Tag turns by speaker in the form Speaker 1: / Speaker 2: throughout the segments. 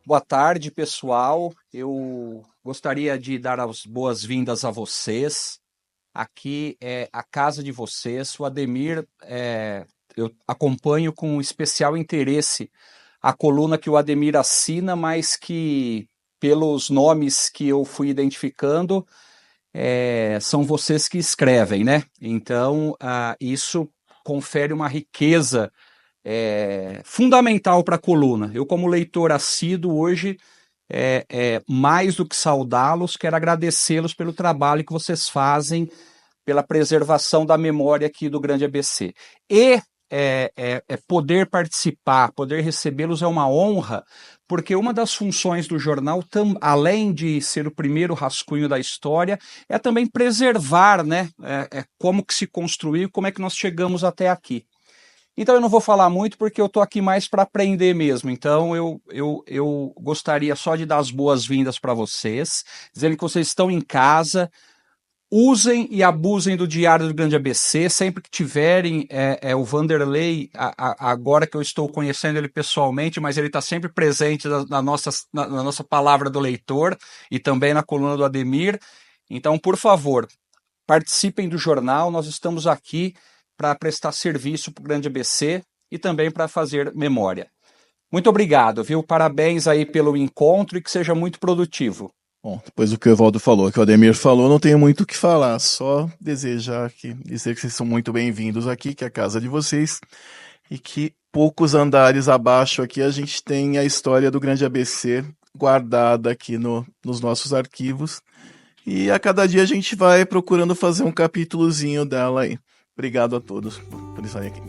Speaker 1: Boa tarde, pessoal. Eu gostaria de dar as boas-vindas a vocês. Aqui é a casa de vocês. O Ademir, eu acompanho com especial interesse a coluna que o Ademir assina, mas que, pelos nomes que eu fui identificando, são vocês que escrevem, né? Então, isso confere uma riqueza fundamental para a coluna. Eu, como leitor assíduo, hoje, mais do que saudá-los, quero agradecê-los pelo trabalho que vocês fazem pela preservação da memória aqui do Grande ABC. E poder participar, poder recebê-los é uma honra, porque uma das funções do jornal, além de ser o primeiro rascunho da história, é também preservar, né, como que se construiu, como é que nós chegamos até aqui. Então eu não vou falar muito porque eu estou aqui mais para aprender mesmo. Então eu gostaria só de dar as boas-vindas para vocês, dizendo que vocês estão em casa, usem e abusem do Diário do Grande ABC, sempre que tiverem. O Vanderlei, agora que eu estou conhecendo ele pessoalmente, mas ele está sempre presente na nossa palavra do leitor e também na coluna do Ademir. Então, por favor, participem do jornal, nós estamos aqui para prestar serviço para o Grande ABC e também para fazer memória. Muito obrigado, viu? Parabéns aí pelo encontro e que seja muito produtivo.
Speaker 2: Bom, depois do que o Evaldo falou, que o Ademir falou, não tenho muito o que falar, só desejar dizer que vocês são muito bem-vindos aqui, que é a casa de vocês, e que poucos andares abaixo aqui a gente tem a história do Grande ABC guardada aqui nos nossos arquivos, e a cada dia a gente vai procurando fazer um capítulozinho dela aí. Obrigado a todos por estarem aqui.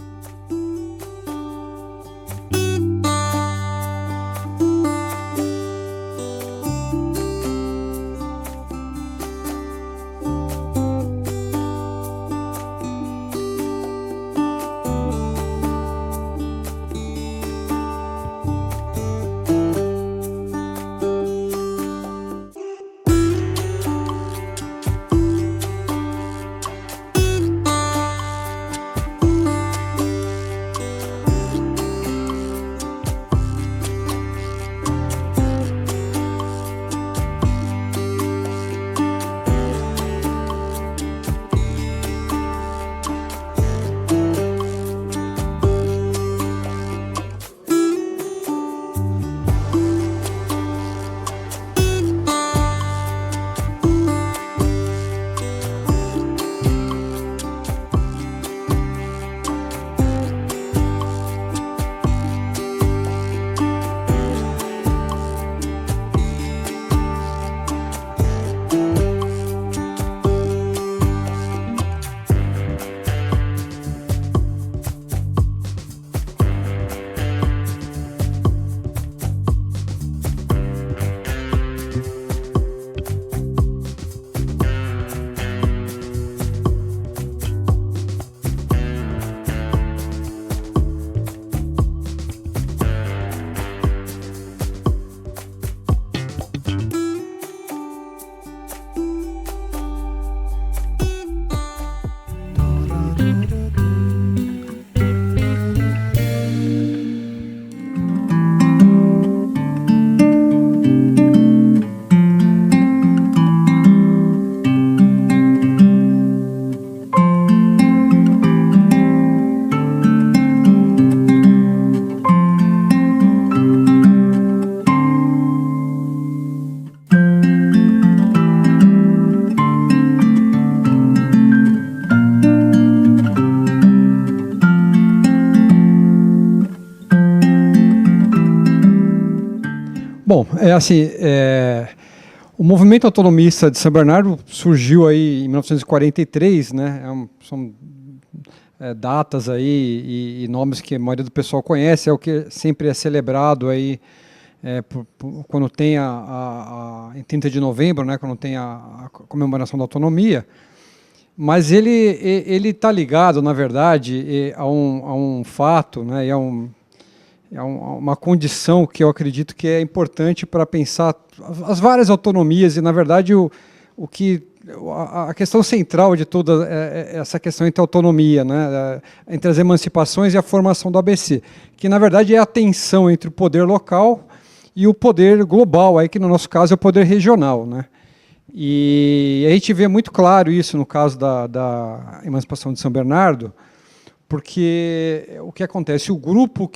Speaker 3: Bom, o movimento autonomista de São Bernardo surgiu aí em 1943, né? São datas aí e nomes que a maioria do pessoal conhece, é o que sempre é celebrado aí quando tem em 30 de novembro, né? Quando tem a comemoração da autonomia. Mas ele está ligado, na verdade, a um fato, né? E uma condição que eu acredito que é importante para pensar as várias autonomias e, na verdade, a questão central de toda essa questão entre a autonomia, né, entre as emancipações e a formação do ABC, que, na verdade, é a tensão entre o poder local e o poder global, aí, que no nosso caso é o poder regional, né? E a gente vê muito claro isso no caso da emancipação de São Bernardo, porque o que acontece, o grupo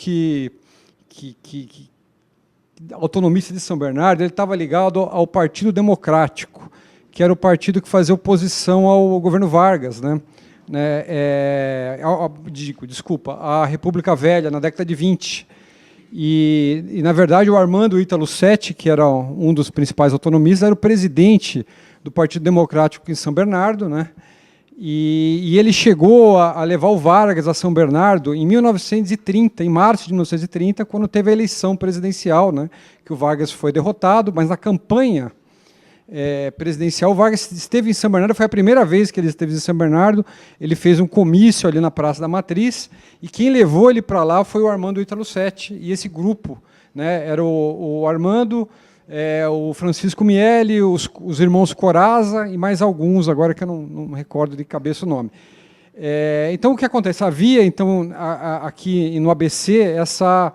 Speaker 3: autonomista de São Bernardo, ele estava ligado ao Partido Democrático, que era o partido que fazia oposição ao governo Vargas, né? Desculpa, a República Velha, na década de 20. E, na verdade, o Armando Ítalo Setti, que era um dos principais autonomistas, era o presidente do Partido Democrático em São Bernardo, né? E ele chegou a levar o Vargas a São Bernardo em 1930, em março de 1930, quando teve a eleição presidencial, né? Que o Vargas foi derrotado, mas na campanha presidencial, o Vargas esteve em São Bernardo, foi a primeira vez que ele esteve em São Bernardo, ele fez um comício ali na Praça da Matriz, e quem levou ele para lá foi o Armando Ítalo Setti, e esse grupo, né, era o Armando, o Francisco Miele, os irmãos Coraza e mais alguns, agora que eu não recordo de cabeça o nome. Então, o que acontece? Havia, então, aqui no ABC, essa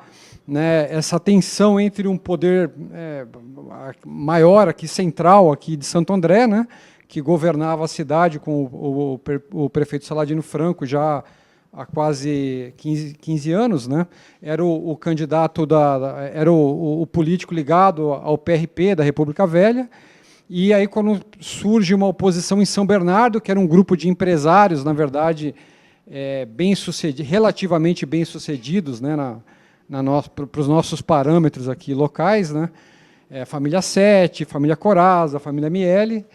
Speaker 3: tensão entre um poder maior, aqui central, aqui de Santo André, né, que governava a cidade com o prefeito Saladino Franco já há quase 15 anos, né, era o candidato, era o político ligado ao PRP da República Velha, e aí quando surge uma oposição em São Bernardo, que era um grupo de empresários, na verdade, relativamente bem-sucedidos, né, para os nossos parâmetros aqui locais, né? Família Sete, família Coraza, família Miele,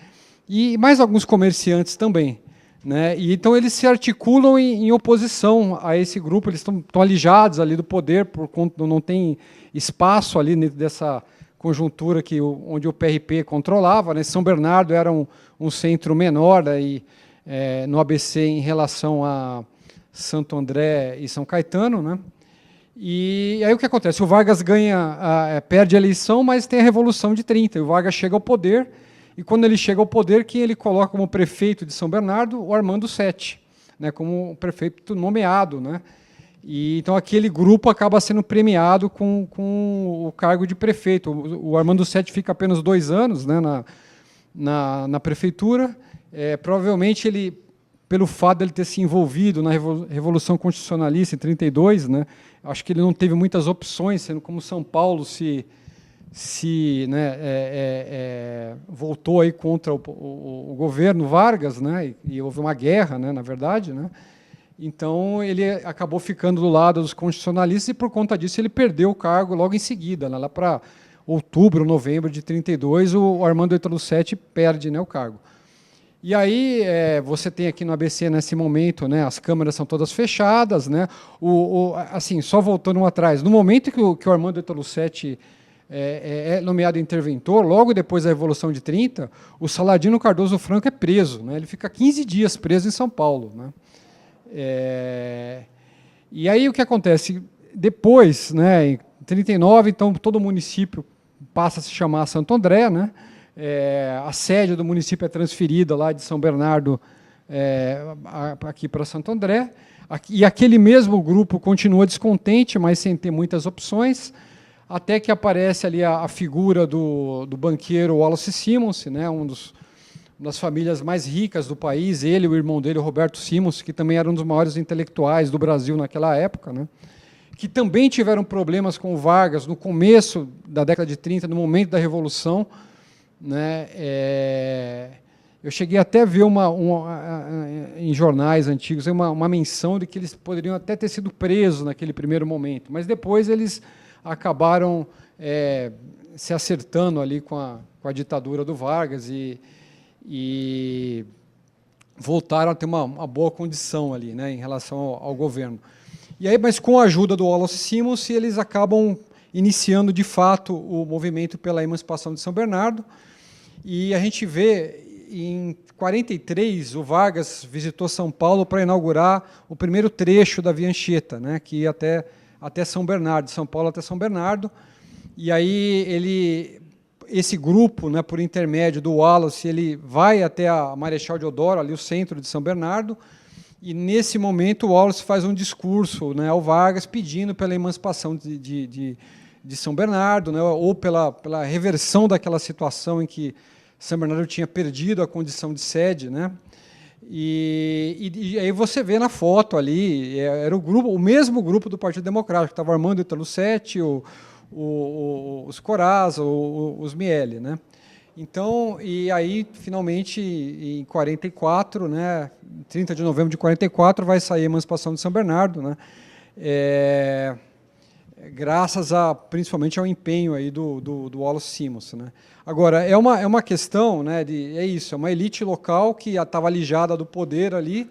Speaker 3: e mais alguns comerciantes também, né? E então eles se articulam em oposição a esse grupo, eles estão alijados ali do poder, por conta não tem espaço ali dessa conjuntura onde o PRP controlava, né? São Bernardo era um centro menor daí, no ABC em relação a Santo André e São Caetano, né? E aí o que acontece? O Vargas perde a eleição, mas tem a Revolução de 30. E o Vargas chega ao poder, e quando ele chega ao poder, quem ele coloca como prefeito de São Bernardo? O Armando Setti, né, como prefeito nomeado, né? E então aquele grupo acaba sendo premiado com o cargo de prefeito. O Armando Setti fica apenas 2 anos, né, na prefeitura. Provavelmente ele, pelo fato de ele ter se envolvido na Revolução Constitucionalista em 32, né, acho que ele não teve muitas opções, sendo como São Paulo voltou aí contra o governo Vargas, né, e houve uma guerra, né, na verdade, né. Então ele acabou ficando do lado dos constitucionalistas e por conta disso ele perdeu o cargo logo em seguida, né, lá para outubro, novembro de 32, o Armando Ítalo Setti perde, né, o cargo. E aí você tem aqui no ABC, nesse momento, né, as câmeras são todas fechadas, né, assim, só voltando atrás, no momento que o Armando Ítalo Setti é nomeado interventor, logo depois da Revolução de 30, o Saladino Cardoso Franco é preso, né, ele fica 15 dias preso em São Paulo, né. E aí o que acontece? Depois, né, em 39, então todo o município passa a se chamar Santo André, né. A sede do município é transferida lá de São Bernardo aqui para Santo André, e aquele mesmo grupo continua descontente, mas sem ter muitas opções, até que aparece ali a figura do banqueiro Wallace Simmons, né, das famílias mais ricas do país, ele e o irmão dele, o Roberto Simmons, que também era um dos maiores intelectuais do Brasil naquela época, né, que também tiveram problemas com o Vargas no começo da década de 30, no momento da Revolução, né, eu cheguei até a ver em jornais antigos uma menção de que eles poderiam até ter sido presos naquele primeiro momento, mas depois eles acabaram se acertando ali com a ditadura do Vargas e voltaram a ter uma boa condição ali, né, em relação ao governo. E aí, mas com a ajuda do Wallace Simmons, eles acabam iniciando de fato o movimento pela emancipação de São Bernardo. E a gente vê, em 43, o Vargas visitou São Paulo para inaugurar o primeiro trecho da Via Anchieta, né, que ia até São Bernardo, de São Paulo até São Bernardo. E aí esse grupo, né, por intermédio do Wallace, ele vai até a Marechal Deodoro, ali o centro de São Bernardo, e nesse momento o Wallace faz um discurso, né, ao Vargas pedindo pela emancipação de São Bernardo, né, ou pela reversão daquela situação em que São Bernardo tinha perdido a condição de sede, né? E aí você vê na foto ali, era o mesmo grupo do Partido Democrático, estava Armando Italucetti, os Corazza, os Miele, né? Então, e aí, finalmente, em 44, né, 30 de novembro de 44, vai sair a emancipação de São Bernardo, né? Graças principalmente ao empenho aí do Wallace Simonds, né? Agora, é uma questão, né, é uma elite local que estava alijada do poder ali,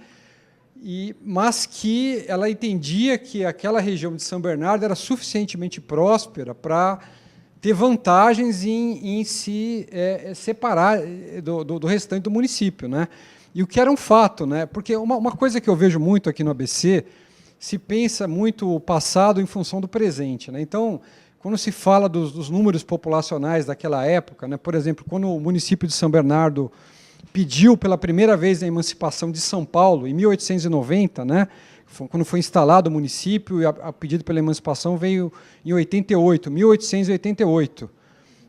Speaker 3: mas que ela entendia que aquela região de São Bernardo era suficientemente próspera para ter vantagens em se separar do restante do município, né? E o que era um fato, né? Porque uma coisa que eu vejo muito aqui no ABC, se pensa muito o passado em função do presente, né? Então, quando se fala dos números populacionais daquela época, né? Por exemplo, quando o município de São Bernardo pediu pela primeira vez a emancipação de São Paulo, em 1890, né? Quando foi instalado o município, e a pedido pela emancipação veio em 1888.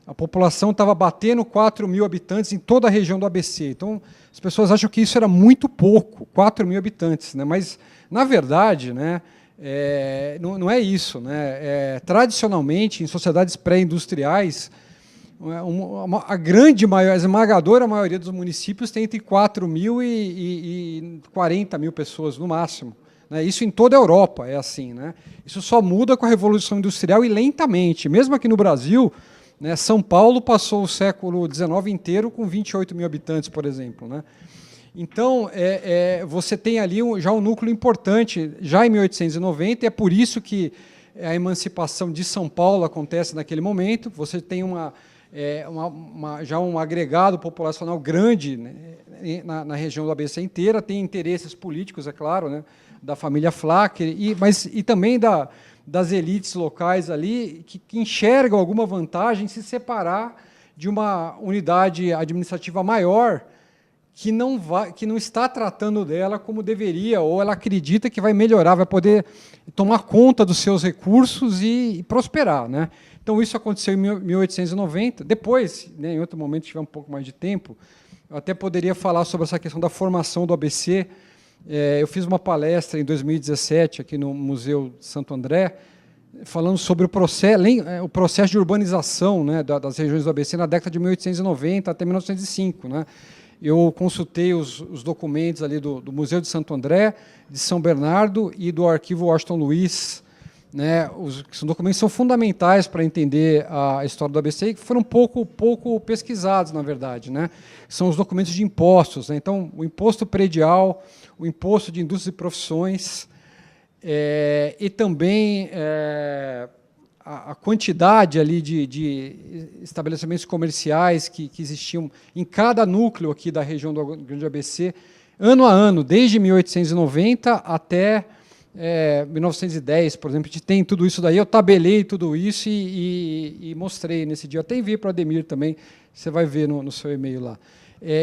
Speaker 3: A população estava batendo 4.000 habitantes em toda a região do ABC. Então, as pessoas acham que isso era muito pouco, 4.000 habitantes, né? Mas, na verdade, né, não é isso, né? Tradicionalmente, em sociedades pré-industriais, a esmagadora maioria dos municípios tem entre 4.000 e 40.000 pessoas, no máximo. Isso em toda a Europa é assim, né? Isso só muda com a Revolução Industrial e lentamente. Mesmo aqui no Brasil, né, São Paulo passou o século XIX inteiro com 28.000 habitantes, por exemplo, né? Então, você tem ali já um núcleo importante, já em 1890, e é por isso que a emancipação de São Paulo acontece naquele momento. Você tem já um agregado populacional grande, né, na região do ABC inteira, tem interesses políticos, é claro, né, da família Flacker, mas também das elites locais ali, que enxergam alguma vantagem em se separar de uma unidade administrativa maior que não está tratando dela como deveria, ou ela acredita que vai melhorar, vai poder tomar conta dos seus recursos e prosperar, né? Então, isso aconteceu em 1890. Depois, né, em outro momento, se tiver um pouco mais de tempo, eu até poderia falar sobre essa questão da formação do ABC. Eu fiz uma palestra em 2017 aqui no Museu de Santo André, falando sobre o processo de urbanização, né, das regiões do ABC na década de 1890 até 1905. Né? Eu consultei os documentos ali do Museu de Santo André, de São Bernardo e do Arquivo Washington Luiz. Né, os documentos são fundamentais para entender a história do ABC e que foram pouco pesquisados, na verdade. Né? São os documentos de impostos. Né? Então, o imposto predial, o imposto de indústrias e profissões, e também a quantidade ali de estabelecimentos comerciais que existiam em cada núcleo aqui da região do Grande ABC, ano a ano, desde 1890 até 1910, por exemplo. A gente tem tudo isso daí, eu tabelei tudo isso e mostrei nesse dia. Eu até enviei para o Ademir também, você vai ver no seu e-mail lá.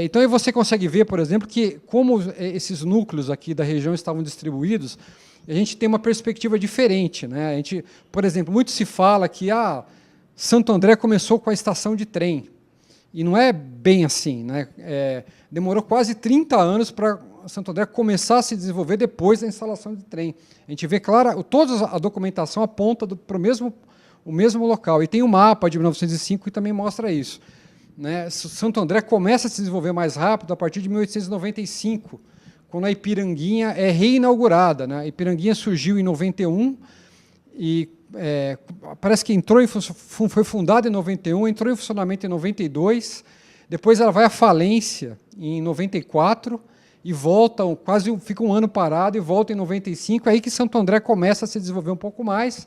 Speaker 3: Então, aí você consegue ver, por exemplo, que como esses núcleos aqui da região estavam distribuídos, a gente tem uma perspectiva diferente. Né? Por exemplo, muito se fala que Santo André começou com a estação de trem, e não é bem assim. Né? Demorou quase 30 anos para Santo André começar a se desenvolver depois da instalação de trem. A gente vê, claro, toda a documentação aponta para o mesmo local, e tem um mapa de 1905 que também mostra isso. Né? Santo André começa a se desenvolver mais rápido a partir de 1895, quando a Ipiranguinha é reinaugurada. Né? A Ipiranguinha surgiu em 91 e parece que foi fundada em 91, entrou em funcionamento em 92, depois ela vai à falência em 94 e volta, fica um ano parado e volta em 95, aí que Santo André começa a se desenvolver um pouco mais,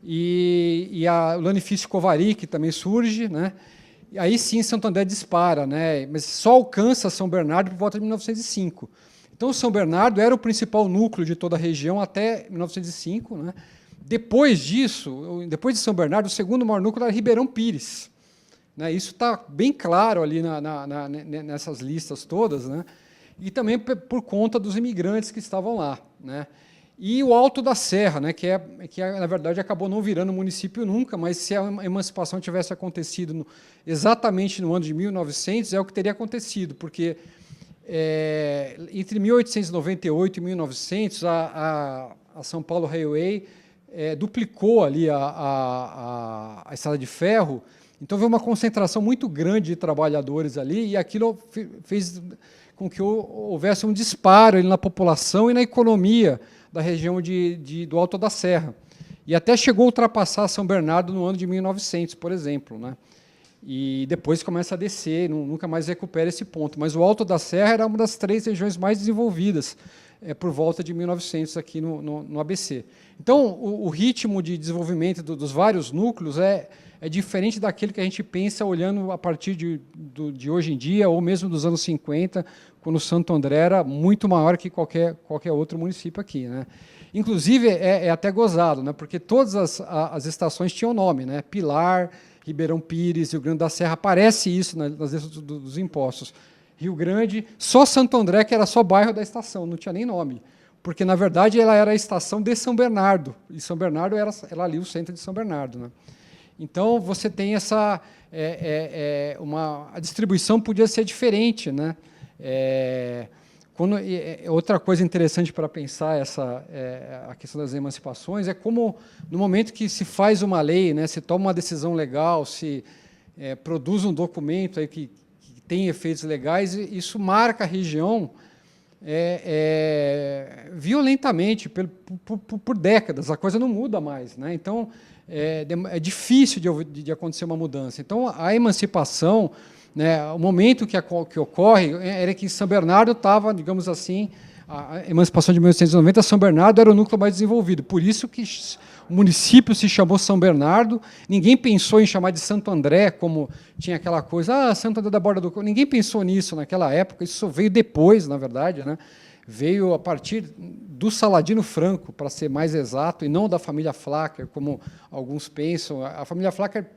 Speaker 3: e o Lanifício Covari, que também surge, né? E aí sim Santo André dispara, né? Mas só alcança São Bernardo por volta de 1905. Então, São Bernardo era o principal núcleo de toda a região até 1905. Né? Depois disso, depois de São Bernardo, o segundo maior núcleo era Ribeirão Pires. Né? Isso está bem claro ali nessas listas todas, né? E também por conta dos imigrantes que estavam lá. Né? e o Alto da Serra, né, que na verdade acabou não virando município nunca, mas se a emancipação tivesse acontecido exatamente no ano de 1900, é o que teria acontecido, porque entre 1898 e 1900, a São Paulo Railway duplicou ali a estrada de ferro, então veio uma concentração muito grande de trabalhadores ali, e aquilo fez com que houvesse um disparo na população e na economia da região do Alto da Serra. E até chegou a ultrapassar São Bernardo no ano de 1900, por exemplo, né? E depois começa a descer, nunca mais recupera esse ponto. Mas o Alto da Serra era uma das 3 regiões mais desenvolvidas por volta de 1900 aqui no ABC. Então, o ritmo de desenvolvimento dos vários núcleos é diferente daquele que a gente pensa olhando a partir de hoje em dia, ou mesmo dos anos 50, quando Santo André era muito maior que qualquer outro município aqui, né? Inclusive, é até gozado, né? Porque todas as estações tinham nome, né? Pilar, Ribeirão Pires, Rio Grande da Serra, aparece isso nas letras dos impostos. Rio Grande, só Santo André, que era só bairro da estação, não tinha nem nome, porque, na verdade, ela era a estação de São Bernardo, e São Bernardo era ali o centro de São Bernardo, né? Então, você tem essa... a distribuição podia ser diferente, né? Outra coisa interessante para pensar a questão das emancipações é como, no momento que se faz uma lei, né, se toma uma decisão legal, se produz um documento aí que tem efeitos legais, isso marca a região violentamente por décadas. A coisa não muda mais, né? Então, é difícil de acontecer uma mudança. Então, a emancipação, né, o momento que ocorre era que São Bernardo estava, digamos assim, a emancipação de 1890, São Bernardo era o núcleo mais desenvolvido. Por isso que o município se chamou São Bernardo. Ninguém pensou em chamar de Santo André, como tinha aquela coisa, Santo André da Borda do Campo. Ninguém pensou nisso naquela época, isso veio depois, na verdade, né? Veio a partir do Saladino Franco, para ser mais exato, e não da família Flacker, como alguns pensam. A família Flacker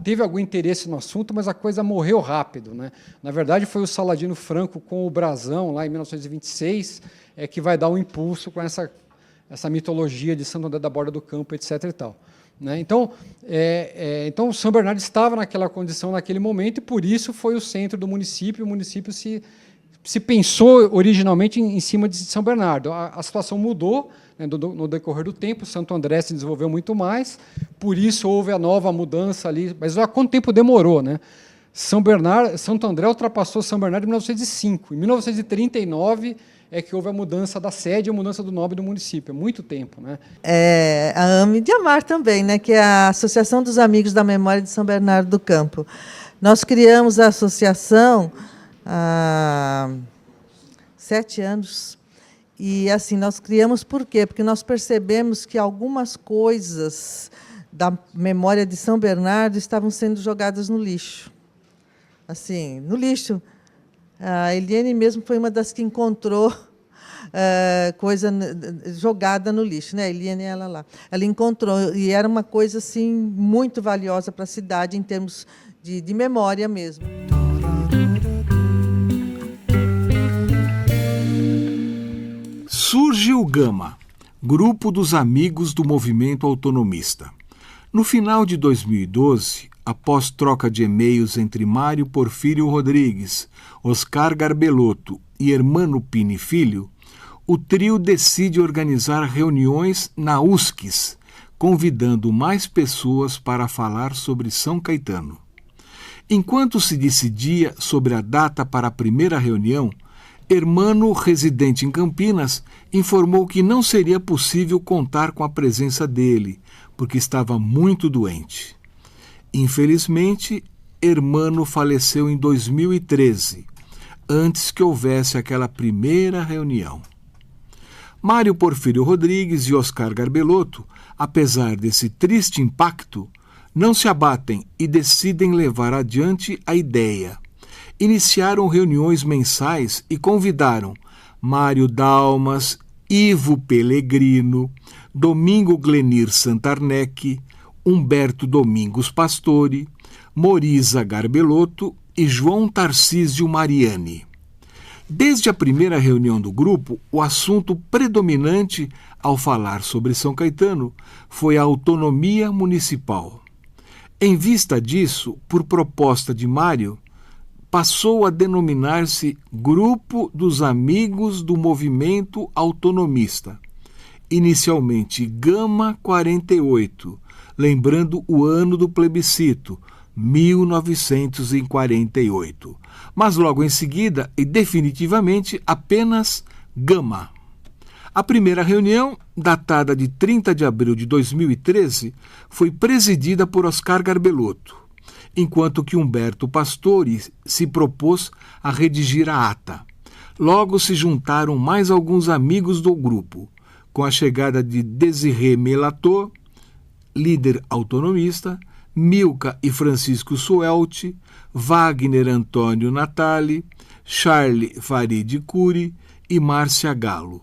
Speaker 3: teve algum interesse no assunto, mas a coisa morreu rápido, né? Na verdade, foi o Saladino Franco com o Brasão, lá em 1926, que vai dar um impulso com essa mitologia de Santo André da Borda do Campo, etc. e tal, né? Então, São Bernardo estava naquela condição naquele momento, e por isso foi o centro do município. O município se pensou originalmente em cima de São Bernardo. A situação mudou, né, no decorrer do tempo. Santo André se desenvolveu muito mais, por isso houve a nova mudança ali. Mas quanto tempo demorou, né? Santo André ultrapassou São Bernardo em 1905. Em 1939 é que houve a mudança da sede e a mudança do nome do município. É muito tempo, né?
Speaker 4: A AME de Amar também, né, que é a Associação dos Amigos da Memória de São Bernardo do Campo. Nós criamos a associação há 7 anos. E, assim, nós criamos por quê? Porque nós percebemos que algumas coisas da memória de São Bernardo estavam sendo jogadas no lixo. Assim, no lixo. A Eliane mesmo foi uma das que encontrou coisa jogada no lixo, né? A Eliane, ela lá. Ela encontrou, e era uma coisa assim, muito valiosa para a cidade, em termos de memória mesmo.
Speaker 5: Surge o Gama, Grupo dos Amigos do Movimento Autonomista. No final de 2012, após troca de e-mails entre Mário Porfírio Rodrigues, Oscar Garbelotto e Hermano Pini Filho, o trio decide organizar reuniões na USCs, convidando mais pessoas para falar sobre São Caetano. Enquanto se decidia sobre a data para a primeira reunião, Hermano, residente em Campinas, informou que não seria possível contar com a presença dele, porque estava muito doente. Infelizmente, Hermano faleceu em 2013, antes que houvesse aquela primeira reunião. Mário Porfírio Rodrigues e Oscar Garbelotto, apesar desse triste impacto, não se abatem e decidem levar adiante a ideia. Iniciaram reuniões mensais e convidaram Mário Dalmas, Ivo Pellegrino, Domingo Glenir Santarnec, Humberto Domingos Pastore, Moriza Garbelotto e João Tarcísio Mariani. Desde a primeira reunião do grupo, o assunto predominante ao falar sobre São Caetano foi a autonomia municipal. Em vista disso, por proposta de Mário, passou a denominar-se Grupo dos Amigos do Movimento Autonomista, inicialmente Gama 48, lembrando o ano do plebiscito, 1948, mas logo em seguida e definitivamente apenas Gama. A primeira reunião, datada de 30 de abril de 2013, foi presidida por Oscar Garbelotto, enquanto que Humberto Pastore se propôs a redigir a ata. Logo se juntaram mais alguns amigos do grupo, com a chegada de Désiré Melator, líder autonomista, Milka e Francisco Suelti, Wagner Antônio Natali, Charles Farid Cury e Márcia Galo.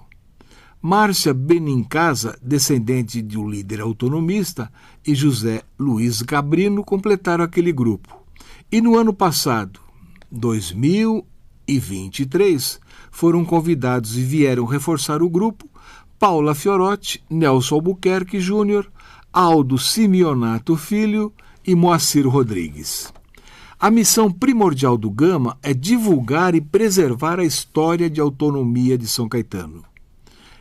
Speaker 5: Márcia Benincasa, descendente de um líder autonomista, e José Luiz Gabrino completaram aquele grupo. E no ano passado, 2023, foram convidados e vieram reforçar o grupo Paula Fiorotti, Nelson Albuquerque Júnior, Aldo Simeonato Filho e Moacir Rodrigues. A missão primordial do Gama é divulgar e preservar a história de autonomia de São Caetano.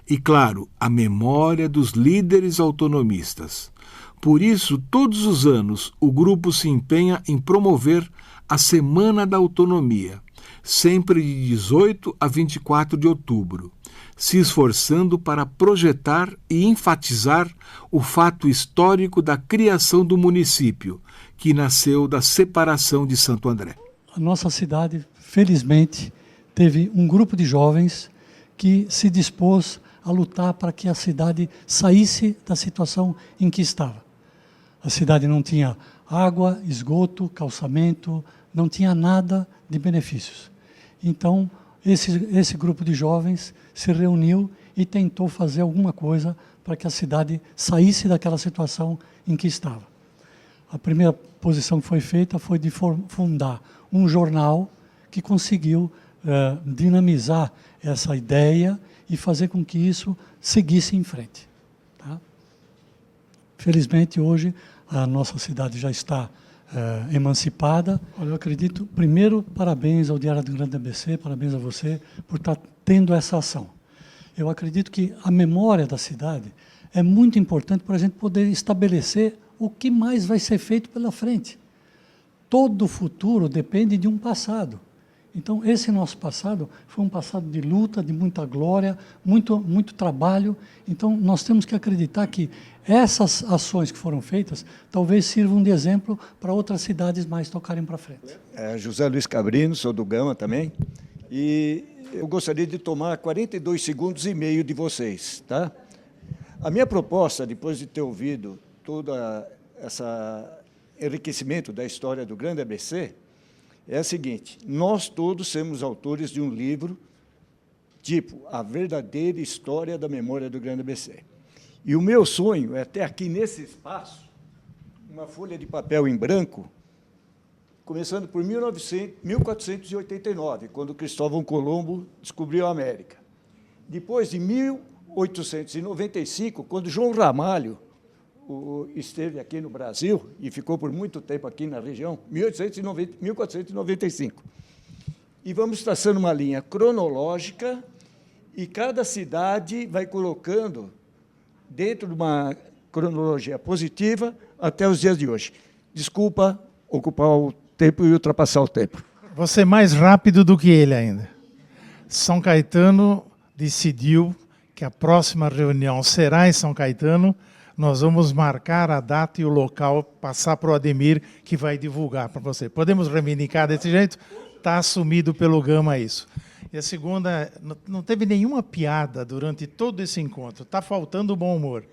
Speaker 5: E, claro, a memória dos líderes autonomistas. Por isso, todos os anos, o grupo se empenha em promover a Semana da Autonomia, sempre de 18 a 24 de outubro, se esforçando para projetar e enfatizar o fato histórico da criação do município, que nasceu da separação de Santo André.
Speaker 6: A nossa cidade, felizmente, teve um grupo de jovens que se dispôs a lutar para que a cidade saísse da situação em que estava. A cidade não tinha água, esgoto, calçamento, não tinha nada de benefícios. Então, esse grupo de jovens se reuniu e tentou fazer alguma coisa para que a cidade saísse daquela situação em que estava. A primeira posição que foi feita foi de fundar um jornal que conseguiu dinamizar essa ideia e fazer com que isso seguisse em frente. Tá? Felizmente, hoje, a nossa cidade já está emancipada. Olha, eu acredito, primeiro, parabéns ao Diário do Grande ABC, parabéns a você por estar tendo essa ação. Eu acredito que a memória da cidade é muito importante para a gente poder estabelecer o que mais vai ser feito pela frente. Todo o futuro depende de um passado. Então, esse nosso passado foi um passado de luta, de muita glória, muito trabalho. Então, nós temos que acreditar que essas ações que foram feitas talvez sirvam de exemplo para outras cidades mais tocarem para frente.
Speaker 7: José Luiz Cabrino, sou do Gama também, e eu gostaria de tomar 42 segundos e meio de vocês. Tá? A minha proposta, depois de ter ouvido todo esse enriquecimento da história do Grande ABC, é a seguinte: nós todos somos autores de um livro tipo A Verdadeira História da Memória do Grande ABC. E o meu sonho é ter aqui nesse espaço uma folha de papel em branco, começando por 1489, quando Cristóvão Colombo descobriu a América. Depois de 1895, quando João Ramalho esteve aqui no Brasil e ficou por muito tempo aqui na região, 1495. E vamos traçando uma linha cronológica e cada cidade vai colocando dentro de uma cronologia positiva até os dias de hoje. Desculpa ocupar o tempo e ultrapassar o tempo.
Speaker 8: Vou ser mais rápido do que ele ainda. São Caetano decidiu que a próxima reunião será em São Caetano. Nós vamos marcar a data e o local, passar para o Ademir, que vai divulgar para você. Podemos reivindicar desse jeito? Está assumido pelo Gama isso. E a segunda, não teve nenhuma piada durante todo esse encontro. Está faltando bom humor.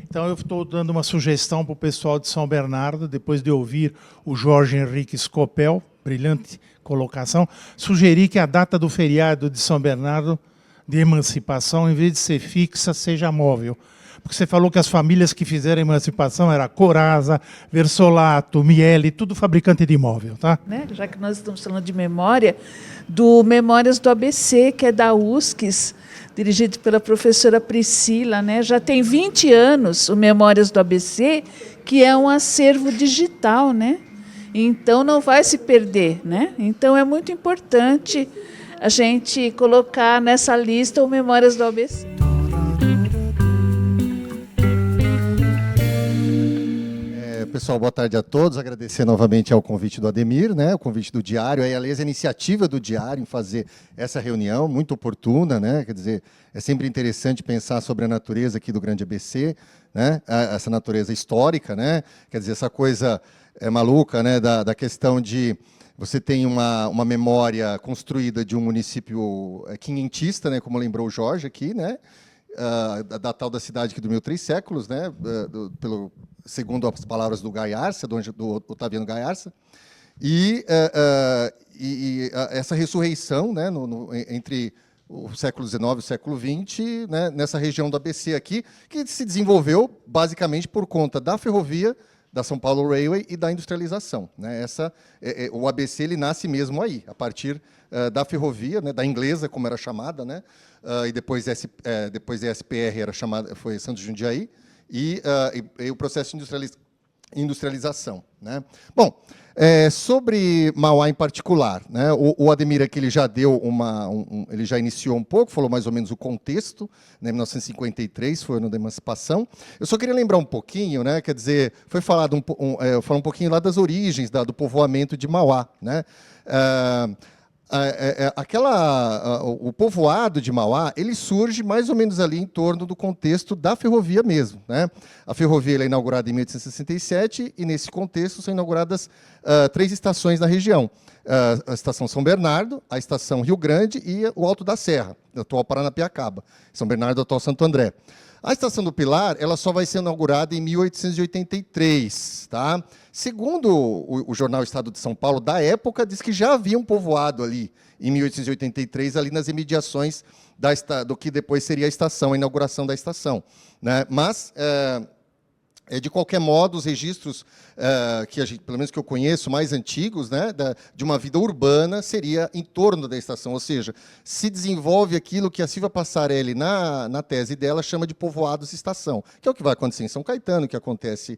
Speaker 8: Então, eu estou dando uma sugestão para o pessoal de São Bernardo, depois de ouvir o Jorge Henrique Scopel, brilhante colocação, sugerir que a data do feriado de São Bernardo, de emancipação, em vez de ser fixa, seja móvel, porque você falou que as famílias que fizeram a emancipação era Coraza, Versolato, Miele, tudo fabricante de imóvel, tá?
Speaker 9: Né? Já que nós estamos falando de memória, do Memórias do ABC, que é da USCS, dirigido pela professora Priscila, né? Já tem 20 anos o Memórias do ABC, que é um acervo digital, né? Então não vai se perder, né? Então é muito importante a gente colocar nessa lista o Memórias do ABC.
Speaker 10: Pessoal, boa tarde a todos. Agradecer novamente ao convite do Ademir, né? O convite do Diário, aí, aliás, a iniciativa do Diário em fazer essa reunião, muito oportuna, né? Quer dizer, é sempre interessante pensar sobre a natureza aqui do Grande ABC, né? Essa natureza histórica, né? Quer dizer, essa coisa maluca, né? Da questão de você tem uma memória construída de um município quinhentista, né? Como lembrou o Jorge aqui, né? Da tal da cidade que dormiu 3 séculos, né? Segundo as palavras do Gaiarsa, do Otaviano Gaiarsa, e essa ressurreição, né, entre o século XIX e o século XX, né, nessa região do ABC aqui, que se desenvolveu basicamente por conta da ferrovia, da São Paulo Railway e da industrialização, né? O ABC ele nasce mesmo aí, a partir da ferrovia, né, da inglesa, como era chamada, né, e depois a SPR era chamada, foi Santos Jundiaí, e o processo de industrialização, né? Bom, sobre Mauá em particular, né? O Ademir aqui ele já deu ele já iniciou um pouco, falou mais ou menos o contexto, né? 1953 foi o ano da emancipação. Eu só queria lembrar um pouquinho, né? Quer dizer, foi falado falar um pouquinho lá das origens do povoamento de Mauá, né? O povoado de Mauá ele surge mais ou menos ali em torno do contexto da ferrovia mesmo, né? A ferrovia é inaugurada em 1867 e nesse contexto são inauguradas 3 estações na região: a estação São Bernardo, a estação Rio Grande e o Alto da Serra, atual Paranapiacaba, São Bernardo, atual Santo André. A Estação do Pilar ela só vai ser inaugurada em 1883, tá? Segundo o jornal Estado de São Paulo, da época, diz que já havia um povoado ali, em 1883, ali nas imediações do que depois seria a estação, a inauguração da estação, né? Mas, de qualquer modo, os registros pelo menos que eu conheço, mais antigos, né, de uma vida urbana, seria em torno da estação, ou seja, se desenvolve aquilo que a Silvia Passarelli, na tese dela, chama de povoados-estação, que é o que vai acontecer em São Caetano, que acontece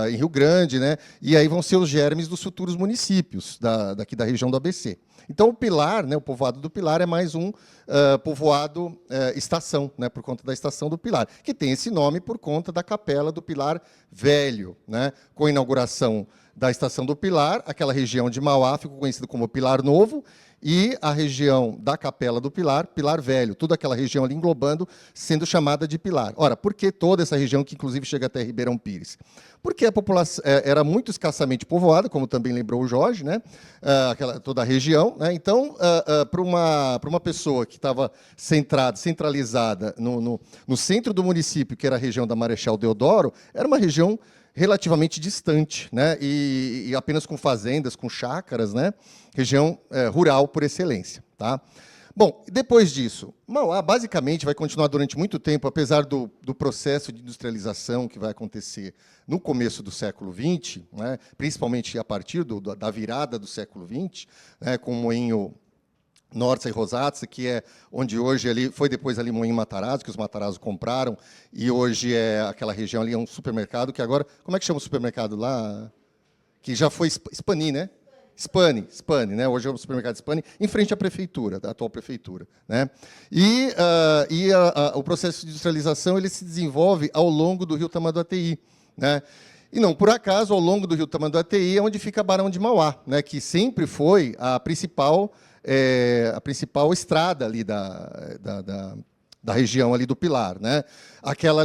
Speaker 10: em Rio Grande, né, e aí vão ser os germes dos futuros municípios daqui da região do ABC. Então, o Pilar, né, o povoado do Pilar, é mais um povoado estação, né, por conta da Estação do Pilar, que tem esse nome por conta da Capela do Pilar Velho, né, com a inauguração da Estação do Pilar, aquela região de Mauá ficou conhecida como Pilar Novo, e a região da Capela do Pilar, Pilar Velho, toda aquela região ali englobando, sendo chamada de Pilar. Ora, por que toda essa região, que inclusive chega até Ribeirão Pires? Porque a população era muito escassamente povoada, como também lembrou o Jorge, né? Toda a região, né? Então, para uma pessoa que estava centralizada no centro do município, que era a região da Marechal Deodoro, era uma região relativamente distante, né? E apenas com fazendas, com chácaras, né? Região rural por excelência, tá? Bom, depois disso, Mauá basicamente vai continuar durante muito tempo, apesar do processo de industrialização que vai acontecer no começo do século XX, né? Principalmente a partir da virada do século XX, né? Com o Moinho Norte e Rosazza, que é onde hoje ali foi depois ali Moinho Matarazzo, que os Matarazzo compraram, e hoje é aquela região ali, é um supermercado que agora, como é que chama o supermercado lá? Que já foi Spani, né? Spani, né? Hoje é o supermercado Spani, em frente à prefeitura, da atual prefeitura, né? E o processo de industrialização ele se desenvolve ao longo do Rio Tamanduateí, né? E não por acaso, ao longo do Rio Tamanduateí é onde fica Barão de Mauá, né? Que sempre foi a principal estrada ali da região ali do Pilar, né? Aquela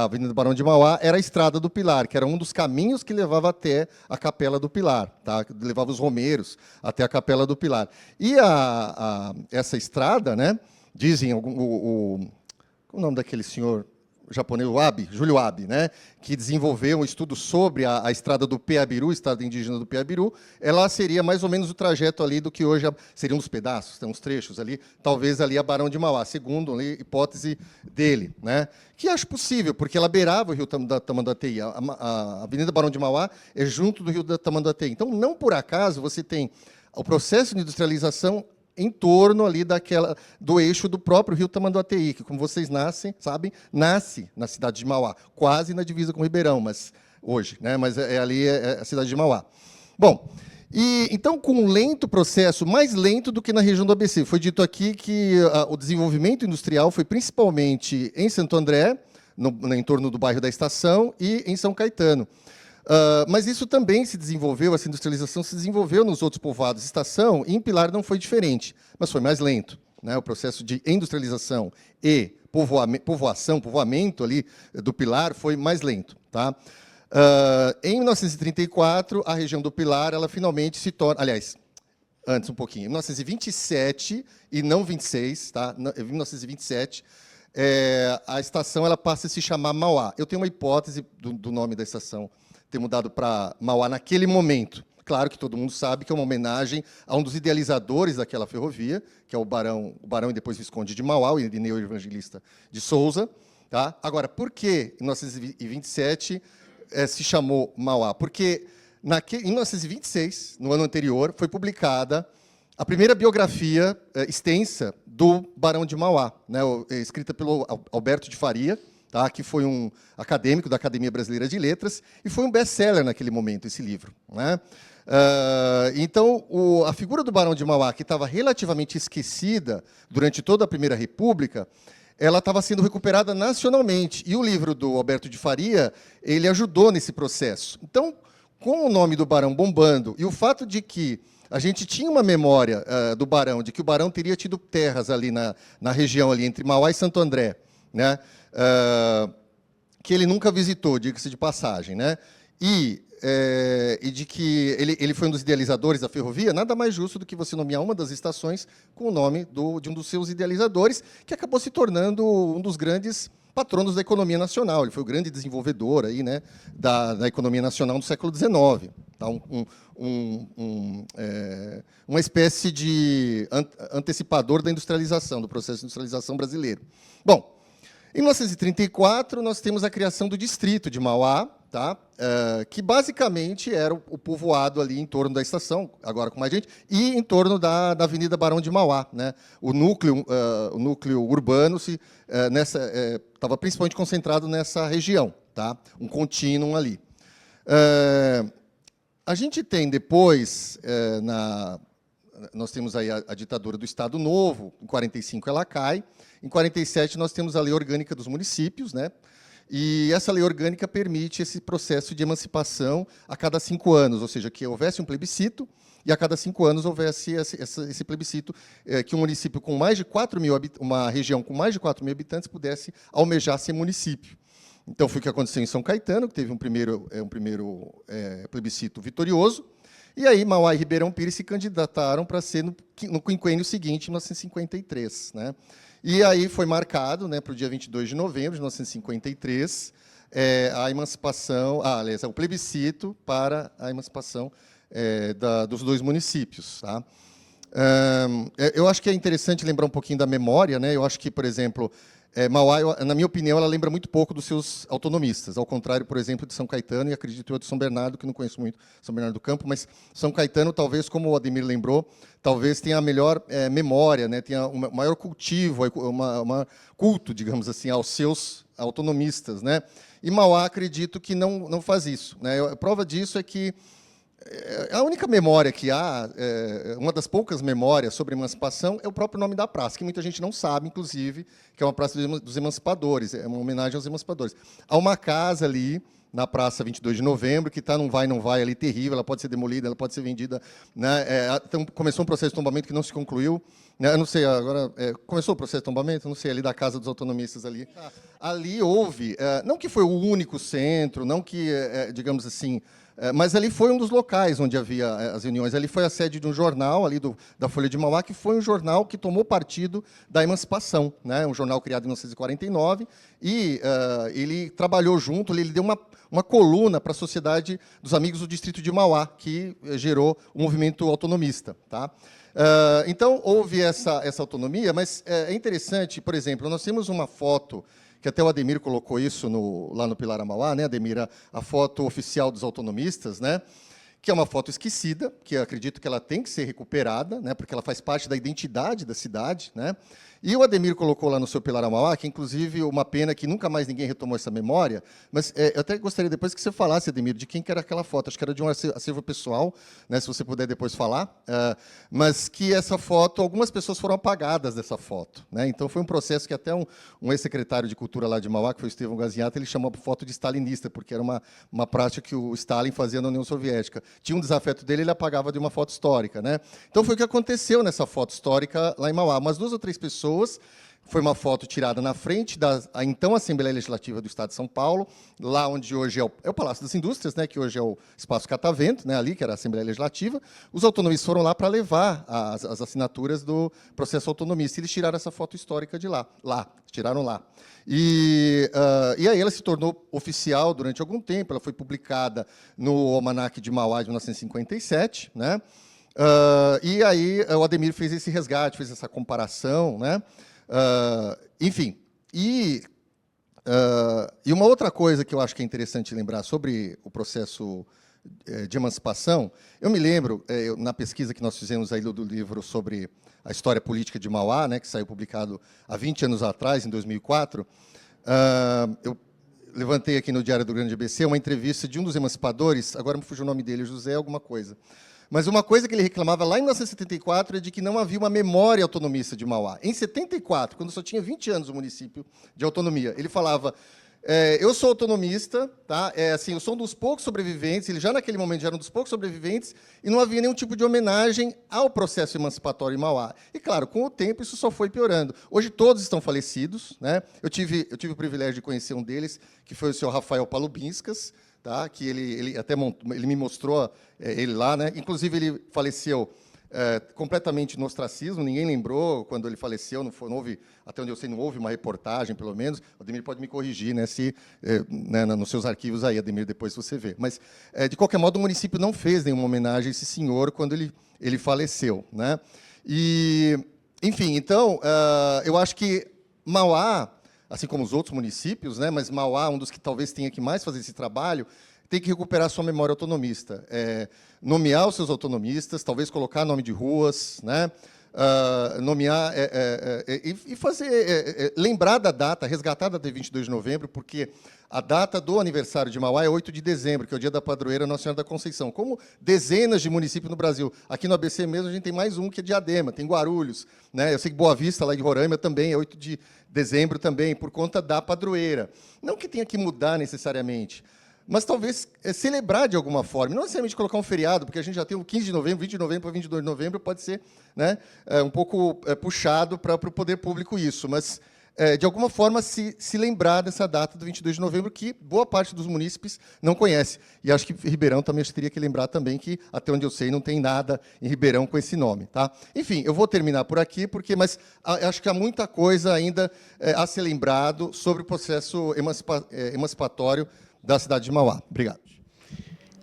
Speaker 10: Avenida Barão de Mauá era a Estrada do Pilar, que era um dos caminhos que levava até a Capela do Pilar, tá? Levava os romeiros até a Capela do Pilar. E essa estrada, né? Dizem qual o nome daquele senhor japonês, o Abe, Júlio Abe, né, que desenvolveu um estudo sobre a estrada do Peabiru, estrada indígena do Peabiru, ela seria mais ou menos o trajeto ali do que hoje seriam uns pedaços, tem uns trechos ali, talvez ali a Barão de Mauá, segundo a hipótese dele, né, que acho possível, porque ela beirava o rio Tamanduateí. A Avenida Barão de Mauá é junto do rio Tamanduateí. Então, não por acaso, você tem o processo de industrialização em torno ali do eixo do próprio rio Tamanduateí, que, como vocês sabem, nasce na cidade de Mauá, quase na divisa com o Ribeirão, mas hoje, né? Mas ali é a cidade de Mauá. Bom, então, com um lento processo, mais lento do que na região do ABC. Foi dito aqui que o desenvolvimento industrial foi principalmente em Santo André, em torno do bairro da Estação, e em São Caetano. Mas isso também se desenvolveu, essa industrialização se desenvolveu nos outros povoados. Estação, e em Pilar não foi diferente, mas foi mais lento, né? O processo de industrialização e povoamento ali do Pilar foi mais lento, tá? Em 1934, a região do Pilar, ela finalmente se torna... Aliás, antes um pouquinho. Em 1927, e não 26, tá? Em 1927, a estação ela passa a se chamar Mauá. Eu tenho uma hipótese do nome da estação ter mudado para Mauá naquele momento. Claro que todo mundo sabe que é uma homenagem a um dos idealizadores daquela ferrovia, que é o Barão e depois Visconde de Mauá, o Irineu Evangelista de Souza. Tá? Agora, por que em 1927... se chamou Mauá? Porque em 1926, no ano anterior, foi publicada a primeira biografia extensa do Barão de Mauá, né, escrita pelo Alberto de Faria, tá, que foi um acadêmico da Academia Brasileira de Letras, e foi um best-seller naquele momento, esse livro, né? Então, a figura do Barão de Mauá, que estava relativamente esquecida durante toda a Primeira República, ela estava sendo recuperada nacionalmente. E o livro do Alberto de Faria, ele ajudou nesse processo. Então, com o nome do Barão bombando, e o fato de que a gente tinha uma memória do Barão, de que o Barão teria tido terras ali na região, ali entre Mauá e Santo André, né, que ele nunca visitou, diga-se de passagem, né, e de que ele foi um dos idealizadores da ferrovia, nada mais justo do que você nomear uma das estações com o nome de um dos seus idealizadores, que acabou se tornando um dos grandes patronos da economia nacional. Ele foi o grande desenvolvedor aí, né, da economia nacional no século XIX. Tá? Uma espécie de antecipador da industrialização, do processo de industrialização brasileiro. Bom, em 1934, nós temos a criação do distrito de Mauá, tá? Que basicamente era o povoado ali em torno da estação, agora com mais gente, e em torno da Avenida Barão de Mauá, né? O núcleo urbano estava principalmente concentrado nessa região, tá? Um contínuo ali. A gente tem depois, nós temos aí a ditadura do Estado Novo, em 45 ela cai, em 47 nós temos a Lei Orgânica dos Municípios, né? E essa lei orgânica permite esse processo de emancipação a cada 5 anos, ou seja, que houvesse um plebiscito e a cada 5 anos houvesse esse plebiscito, que um município com mais de 4 mil uma região com mais de 4 mil habitantes pudesse almejar ser município. Então foi o que aconteceu em São Caetano, que teve um primeiro plebiscito vitorioso, e aí Mauá e Ribeirão Pires se candidataram para ser no quinquênio seguinte, em 1953, né? E aí foi marcado, né, para o dia 22 de novembro de 1953, a emancipação, aliás, o plebiscito para a emancipação dos 2 municípios. Tá? Eu acho que é interessante lembrar um pouquinho da memória, né? Eu acho que, por exemplo, Mauá, na minha opinião, ela lembra muito pouco dos seus autonomistas, ao contrário, por exemplo, de São Caetano, e acredito eu de São Bernardo, que não conheço muito São Bernardo do Campo, mas São Caetano, talvez, como o Ademir lembrou, talvez tenha a melhor memória, né, tenha um maior cultivo, culto, digamos assim, aos seus autonomistas, né? E Mauá, acredito que não faz isso, né? A prova disso é que a única memória que há, uma das poucas memórias sobre emancipação, é o próprio nome da praça, que muita gente não sabe, inclusive, que é uma praça dos emancipadores, é uma homenagem aos emancipadores. Há uma casa ali, na Praça 22 de Novembro, que está num vai, não vai ali terrível, ela pode ser demolida, ela pode ser vendida. Né? Então, começou um processo de tombamento que não se concluiu. Né? Eu não sei, agora, começou o processo de tombamento? Não sei, ali da Casa dos Autonomistas ali. Ali houve, não que foi o único centro, não que, digamos assim, mas ali foi um dos locais onde havia as reuniões. Ali foi a sede de um jornal, ali da Folha de Mauá, que foi um jornal que tomou partido da emancipação, né? Um jornal criado em 1949, e ele trabalhou junto, ele deu uma coluna para a Sociedade dos Amigos do Distrito de Mauá, que gerou o movimento autonomista. Tá? Então, houve essa autonomia, mas é interessante, por exemplo, nós temos uma foto que até o Ademir colocou isso lá no Pilar Amauá, né, Ademir, a foto oficial dos autonomistas, né, que é uma foto esquecida, que eu acredito que ela tem que ser recuperada, né, porque ela faz parte da identidade da cidade, né. E o Ademir colocou lá no seu Pilar Amauá, que inclusive uma pena que nunca mais ninguém retomou essa memória, mas eu até gostaria depois que você falasse, Ademir, de quem que era aquela foto. Acho que era de um acervo pessoal, né, se você puder depois falar, mas que essa foto, algumas pessoas foram apagadas dessa foto. Né, então foi um processo que até um ex-secretário de Cultura lá de Mauá, que foi o Estevão Gaziata, ele chamou a foto de stalinista, porque era uma prática que o Stalin fazia na União Soviética. Tinha um desafeto dele, ele apagava de uma foto histórica. Né. Então foi o que aconteceu nessa foto histórica lá em Mauá. Umas 2 ou 3 pessoas. Foi uma foto tirada na frente da então Assembleia Legislativa do Estado de São Paulo, lá onde hoje é o Palácio das Indústrias, né, que hoje é o Espaço Catavento, né, ali, que era a Assembleia Legislativa. Os autonomistas foram lá para levar as assinaturas do processo autonomista. E eles tiraram essa foto histórica de lá. Tiraram lá. E aí ela se tornou oficial durante algum tempo. Ela foi publicada no Almanaque de Mauá de 1957, né? E aí o Ademir fez esse resgate, fez essa comparação, né? Enfim, e uma outra coisa que eu acho que é interessante lembrar sobre o processo de emancipação, eu me lembro, na pesquisa que nós fizemos aí do livro sobre a história política de Mauá, né, que saiu publicado há 20 anos atrás, em 2004, eu levantei aqui no Diário do Grande ABC uma entrevista de um dos emancipadores, agora me fugiu o nome dele, José alguma coisa. Mas uma coisa que ele reclamava lá em 1974 é de que não havia uma memória autonomista de Mauá. Em 74, quando só tinha 20 anos o município de autonomia, ele falava, eu sou autonomista, tá? Assim, eu sou um dos poucos sobreviventes, ele já naquele momento já era um dos poucos sobreviventes, e não havia nenhum tipo de homenagem ao processo emancipatório em Mauá. E, claro, com o tempo isso só foi piorando. Hoje todos estão falecidos, né? Eu tive o privilégio de conhecer um deles, que foi o senhor Rafael Palubinskas, tá? Que ele até ele me mostrou ele lá, né? Inclusive ele faleceu completamente no ostracismo, ninguém lembrou quando ele faleceu, não houve, até onde eu sei, não houve uma reportagem, pelo menos. O Ademir pode me corrigir, né? Se né, nos seus arquivos aí, Ademir, depois você vê. Mas de qualquer modo o município não fez nenhuma homenagem a esse senhor quando ele faleceu, né? E enfim, então eu acho que Mauá, assim como os outros municípios, né, mas Mauá, um dos que talvez tenha que mais fazer esse trabalho, tem que recuperar sua memória autonomista, nomear os seus autonomistas, talvez colocar nome de ruas, né, nomear e fazer lembrar da data, resgatar a data de 22 de novembro, porque a data do aniversário de Mauá é 8 de dezembro, que é o dia da padroeira Nossa Senhora da Conceição. Como dezenas de municípios no Brasil. Aqui no ABC mesmo a gente tem mais um, que é Diadema, tem Guarulhos. Né? Eu sei que Boa Vista, lá de Roraima, também é 8 de dezembro, também, por conta da padroeira. Não que tenha que mudar necessariamente, mas talvez celebrar de alguma forma. Não necessariamente colocar um feriado, porque a gente já tem o 15 de novembro, 20 de novembro para 22 de novembro, pode ser, né, um pouco puxado para o poder público isso, mas de alguma forma se lembrar dessa data do 22 de novembro, que boa parte dos munícipes não conhece. E acho que Ribeirão também teria que lembrar também que, até onde eu sei, não tem nada em Ribeirão com esse nome. Tá? Enfim, eu vou terminar por aqui, mas acho que há muita coisa ainda a ser lembrado sobre o processo emancipatório da cidade de Mauá. Obrigado.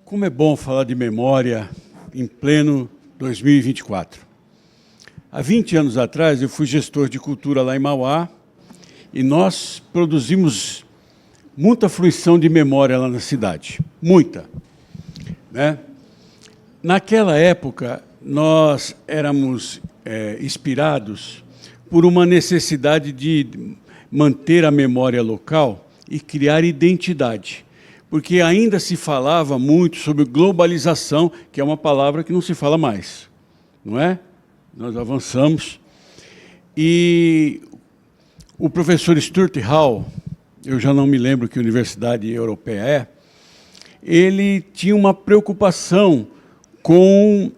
Speaker 11: Como é bom falar de memória em pleno 2024. Há 20 anos atrás, eu fui gestor de cultura lá em Mauá, e nós produzimos muita fruição de memória lá na cidade, muita. Né? Naquela época, nós éramos inspirados por uma necessidade de manter a memória local e criar identidade, porque ainda se falava muito sobre globalização, que é uma palavra que não se fala mais, não é? Nós avançamos, e o professor Stuart Hall, eu já não me lembro que universidade europeia ele tinha uma preocupação com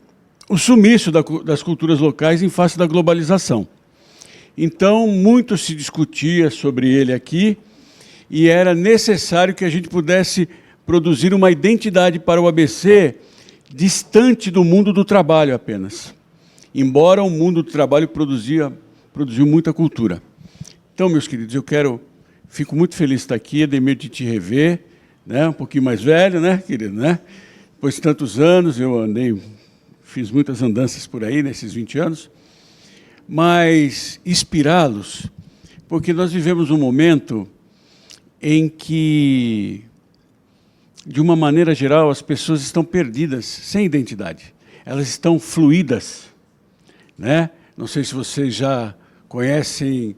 Speaker 11: o sumiço das culturas locais em face da globalização. Então, muito se discutia sobre ele aqui, e era necessário que a gente pudesse produzir uma identidade para o ABC distante do mundo do trabalho apenas, embora o mundo do trabalho produziu muita cultura. Então, meus queridos, fico muito feliz de estar aqui, Ademir, de te rever, né? Um pouquinho mais velho, né, querido, né? Depois de tantos anos, fiz muitas andanças por aí nesses 20 anos, mas inspirá-los, porque nós vivemos um momento em que, de uma maneira geral, as pessoas estão perdidas, sem identidade. Elas estão fluídas, né? Não sei se vocês já conhecem...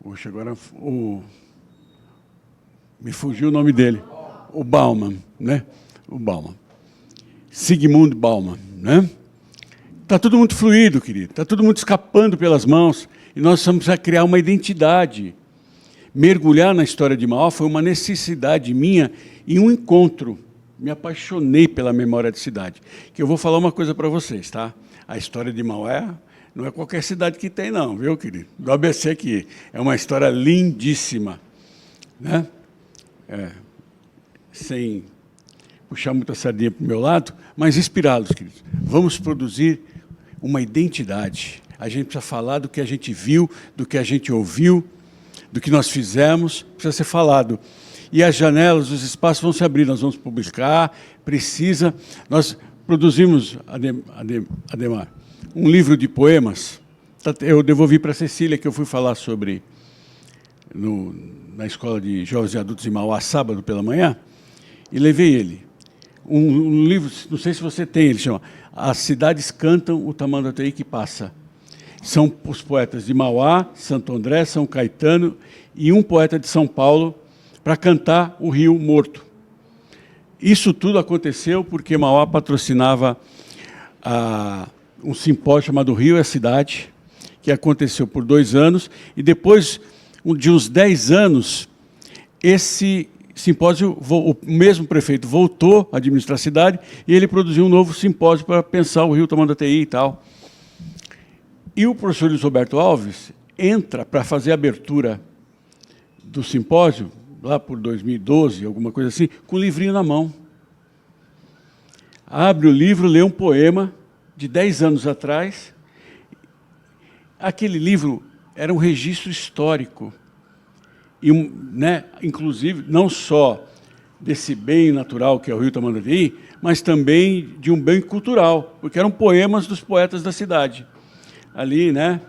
Speaker 11: Poxa, agora me fugiu o nome dele. O Bauman, né? O Bauman. Sigmund Bauman, né? Está tudo muito fluido, querido. Está tudo muito escapando pelas mãos. E nós precisamos criar uma identidade. Mergulhar na história de Mauá foi uma necessidade minha e um encontro. Me apaixonei pela memória de cidade. Que eu vou falar uma coisa para vocês, tá? A história de Mauá não é qualquer cidade que tem, não, viu, querido? Do ABC aqui. É uma história lindíssima, né? Sem puxar muita sardinha para o meu lado, mas inspirá-los, queridos. Vamos produzir uma identidade. A gente precisa falar do que a gente viu, do que a gente ouviu, do que nós fizemos, precisa ser falado. E as janelas, os espaços vão se abrir, nós vamos publicar, precisa. Nós produzimos, Ademar, um livro de poemas. Eu devolvi para a Cecília, que eu fui falar sobre na Escola de Jovens e Adultos em Mauá, sábado pela manhã, e levei ele. Um livro, não sei se você tem, ele chama As Cidades Cantam o Tamanduateí que Passa. São os poetas de Mauá, Santo André, São Caetano e um poeta de São Paulo para cantar o Rio Morto. Isso tudo aconteceu porque Mauá patrocinava um simpósio chamado Rio é a Cidade, que aconteceu por 2 anos, e depois de uns 10 anos, esse simpósio, o mesmo prefeito voltou a administrar a cidade e ele produziu um novo simpósio para pensar o Rio Tamanduateí e tal. E o professor Luiz Roberto Alves entra para fazer a abertura do simpósio, lá por 2012, alguma coisa assim, com o livrinho na mão. Abre o livro, lê um poema de 10 anos atrás. Aquele livro era um registro histórico, e, né, inclusive, não só desse bem natural que é o Rio Tamanduateí, mas também de um bem cultural, porque eram poemas dos poetas da cidade. Ali, né?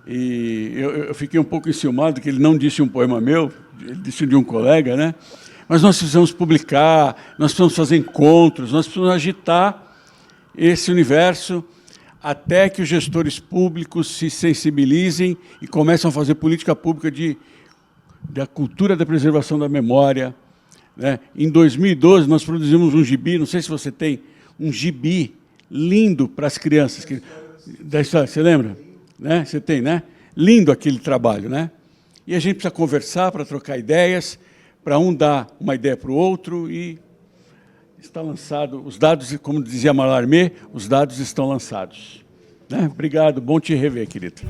Speaker 11: E eu fiquei um pouco enciumado que ele não disse um poema meu, ele disse de um colega, né? Mas nós precisamos publicar, nós precisamos fazer encontros, nós precisamos agitar esse universo até que os gestores públicos se sensibilizem e começam a fazer política pública da cultura da preservação da memória, né? Em 2012, nós produzimos um gibi, não sei se você tem, um gibi lindo para as crianças. Da história, você lembra? Né? Você tem, né? Lindo aquele trabalho, né? E a gente precisa conversar para trocar ideias, para um dar uma ideia para o outro, e está lançado, os dados, como dizia Mallarmé, os dados estão lançados. Né? Obrigado, bom te rever, querido.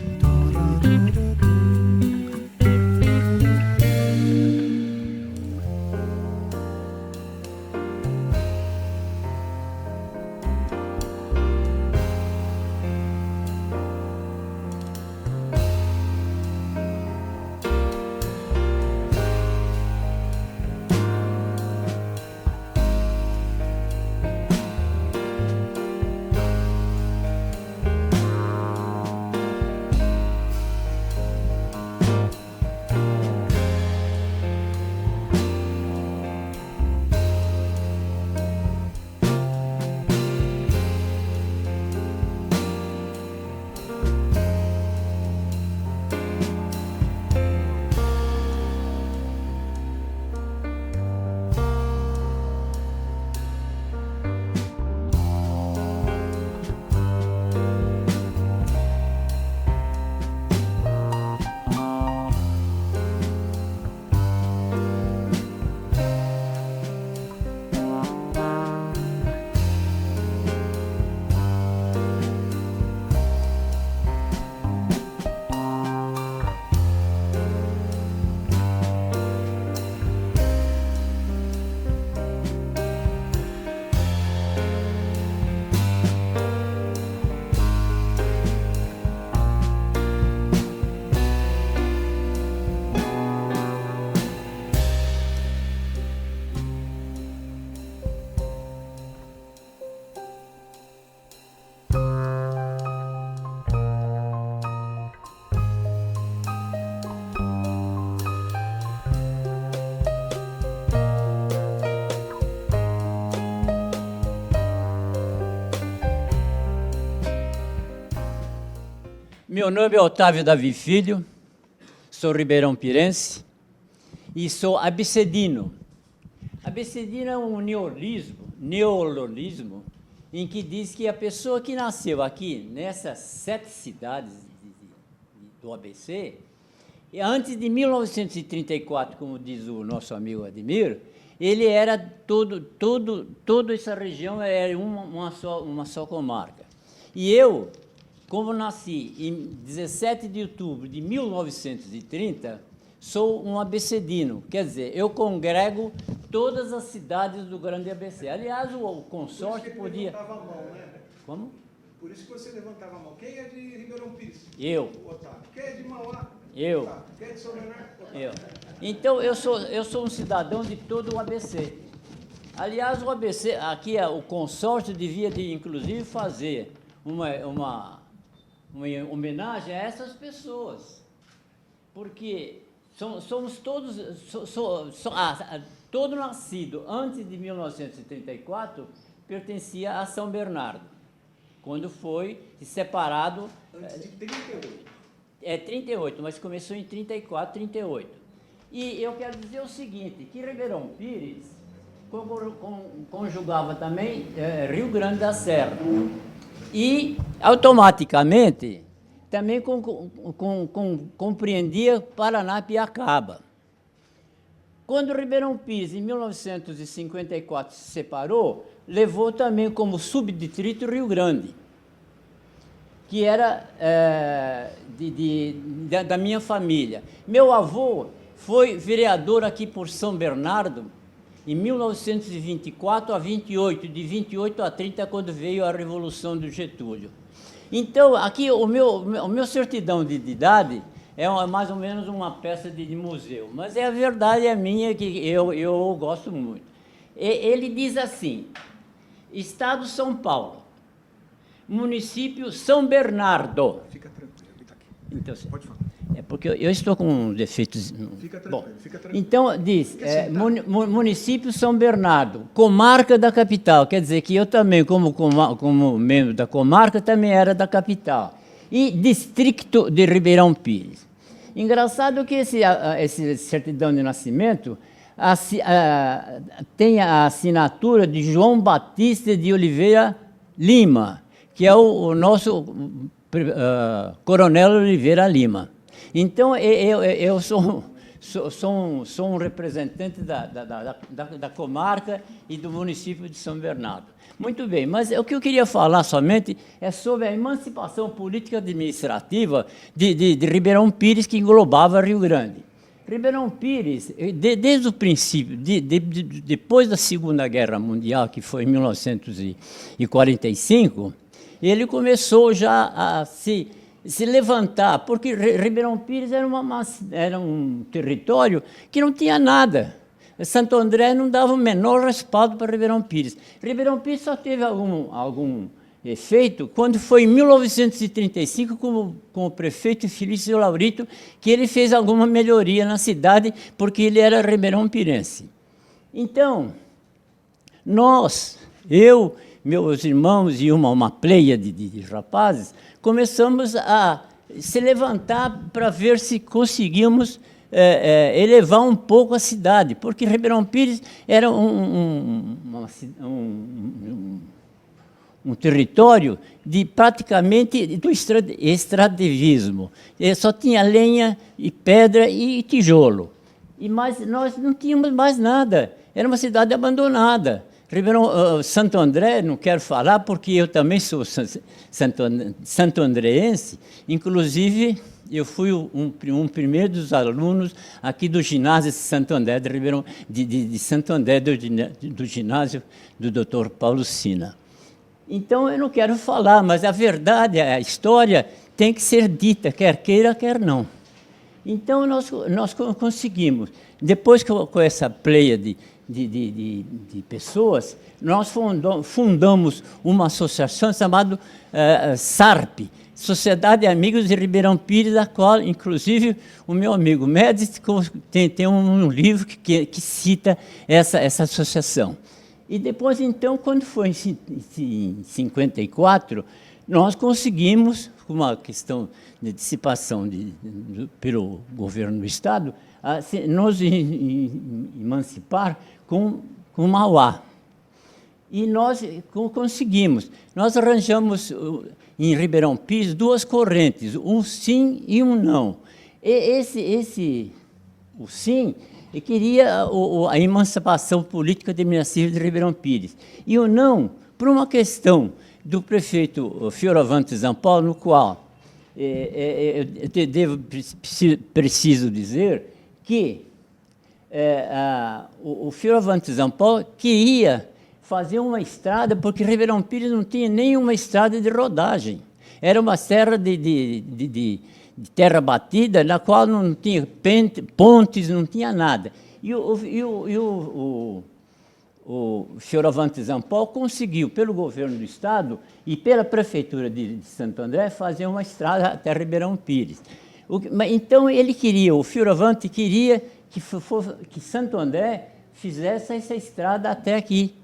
Speaker 12: Meu nome é Otávio Davi Filho, sou ribeirão-pirense e sou abecedino. Abecedino é um neologismo, em que diz que a pessoa que nasceu aqui, nessas 7 cidades do ABC, e antes de 1934, como diz o nosso amigo Ademir, ele era toda essa região era uma só comarca. E eu, como nasci em 17 de outubro de 1930, sou um abecedino, quer dizer, eu congrego todas as cidades do Grande ABC. Aliás, o consórcio podia...
Speaker 2: Levantava a mão, né?
Speaker 12: Como?
Speaker 2: Por isso que você levantava a mão. Quem é de Ribeirão Pires?
Speaker 12: Eu.
Speaker 2: Otávio. Quem é de Mauá?
Speaker 12: Eu.
Speaker 2: Otávio. Quem é de São Bernardo? Otávio.
Speaker 12: Eu. Então, eu sou um cidadão de todo o ABC. Aliás, o ABC, aqui o consórcio devia, inclusive, fazer uma homenagem a essas pessoas, porque somos todos, todo nascido antes de 1934 pertencia a São Bernardo, quando foi separado...
Speaker 2: Antes de 38.
Speaker 12: 38, mas começou em 34, 38. E eu quero dizer o seguinte, que Ribeirão Pires conjugava também Rio Grande da Serra. E, automaticamente, também compreendia Paranapiacaba. Quando Ribeirão Pires, em 1954, se separou, levou também como subdistrito Rio Grande, que era da minha família. Meu avô foi vereador aqui por São Bernardo, em 1924 a 28, de 28 a 30, quando veio a Revolução do Getúlio. Então, aqui, o meu certidão de idade é mais ou menos uma peça de museu, mas a verdade é minha, que eu gosto muito. Ele diz assim, Estado São Paulo, município São Bernardo.
Speaker 2: Fica tranquilo, ele está aqui.
Speaker 12: Então,
Speaker 2: Pode falar.
Speaker 12: É porque eu estou com defeitos.
Speaker 2: Fica tranquilo,
Speaker 12: Bom,
Speaker 2: fica tranquilo.
Speaker 12: então, diz, município São Bernardo, comarca da capital, quer dizer que eu também, como membro da comarca, também era da capital. E distrito de Ribeirão Pires. Engraçado que esse certidão de nascimento tem a assinatura de João Batista de Oliveira Lima, que é o nosso Coronel Oliveira Lima. Então, eu sou um representante da comarca e do município de São Bernardo. Muito bem, mas o que eu queria falar somente é sobre a emancipação política administrativa de Ribeirão Pires, que englobava Rio Grande. Ribeirão Pires, desde o princípio, depois da Segunda Guerra Mundial, que foi em 1945, ele começou já a se levantar, porque Ribeirão Pires era um território que não tinha nada. Santo André não dava o menor respaldo para Ribeirão Pires. Ribeirão Pires só teve algum efeito quando foi em 1935 com o prefeito Felício Laurito, que ele fez alguma melhoria na cidade, porque ele era ribeirão-pirense. Então, eu, meus irmãos e uma pleia de rapazes, começamos a se levantar para ver se conseguíamos elevar um pouco a cidade, porque Ribeirão Pires era um território praticamente do extrativismo. Só tinha lenha e pedra e tijolo. Mas nós não tínhamos mais nada. Era uma cidade abandonada. Santo André, não quero falar, porque eu também sou santo-andreense. Inclusive, eu fui um primeiro dos alunos aqui do ginásio de Santo André, de Santo André, do ginásio do Dr. Paulo Sina. Então, eu não quero falar, mas a verdade, a história tem que ser dita, quer queira, quer não. Então, nós conseguimos, depois com essa pleia de pessoas, nós fundamos uma associação chamada SARP, Sociedade de Amigos de Ribeirão Pires, da qual, inclusive, o meu amigo Médici tem um livro que cita essa associação. E depois, então, quando foi em 54, nós conseguimos, com uma questão de dissipação pelo governo do Estado, a nos emancipar com Mauá. E nós conseguimos. Nós arranjamos em Ribeirão Pires 2 correntes, um sim e um não. O sim queria a emancipação política administrativa de Ribeirão Pires. E o não, por uma questão do prefeito Fioravante Zampol, no qual preciso dizer que o Fioravante Zampol queria fazer uma estrada, porque Ribeirão Pires não tinha nenhuma estrada de rodagem. Era uma serra de terra batida, na qual não tinha pontes, não tinha nada. E o Fioravante Zampol conseguiu, pelo governo do Estado e pela Prefeitura de Santo André, fazer uma estrada até Ribeirão Pires. Então, o Fioravante queria que Santo André fizesse essa estrada até aqui,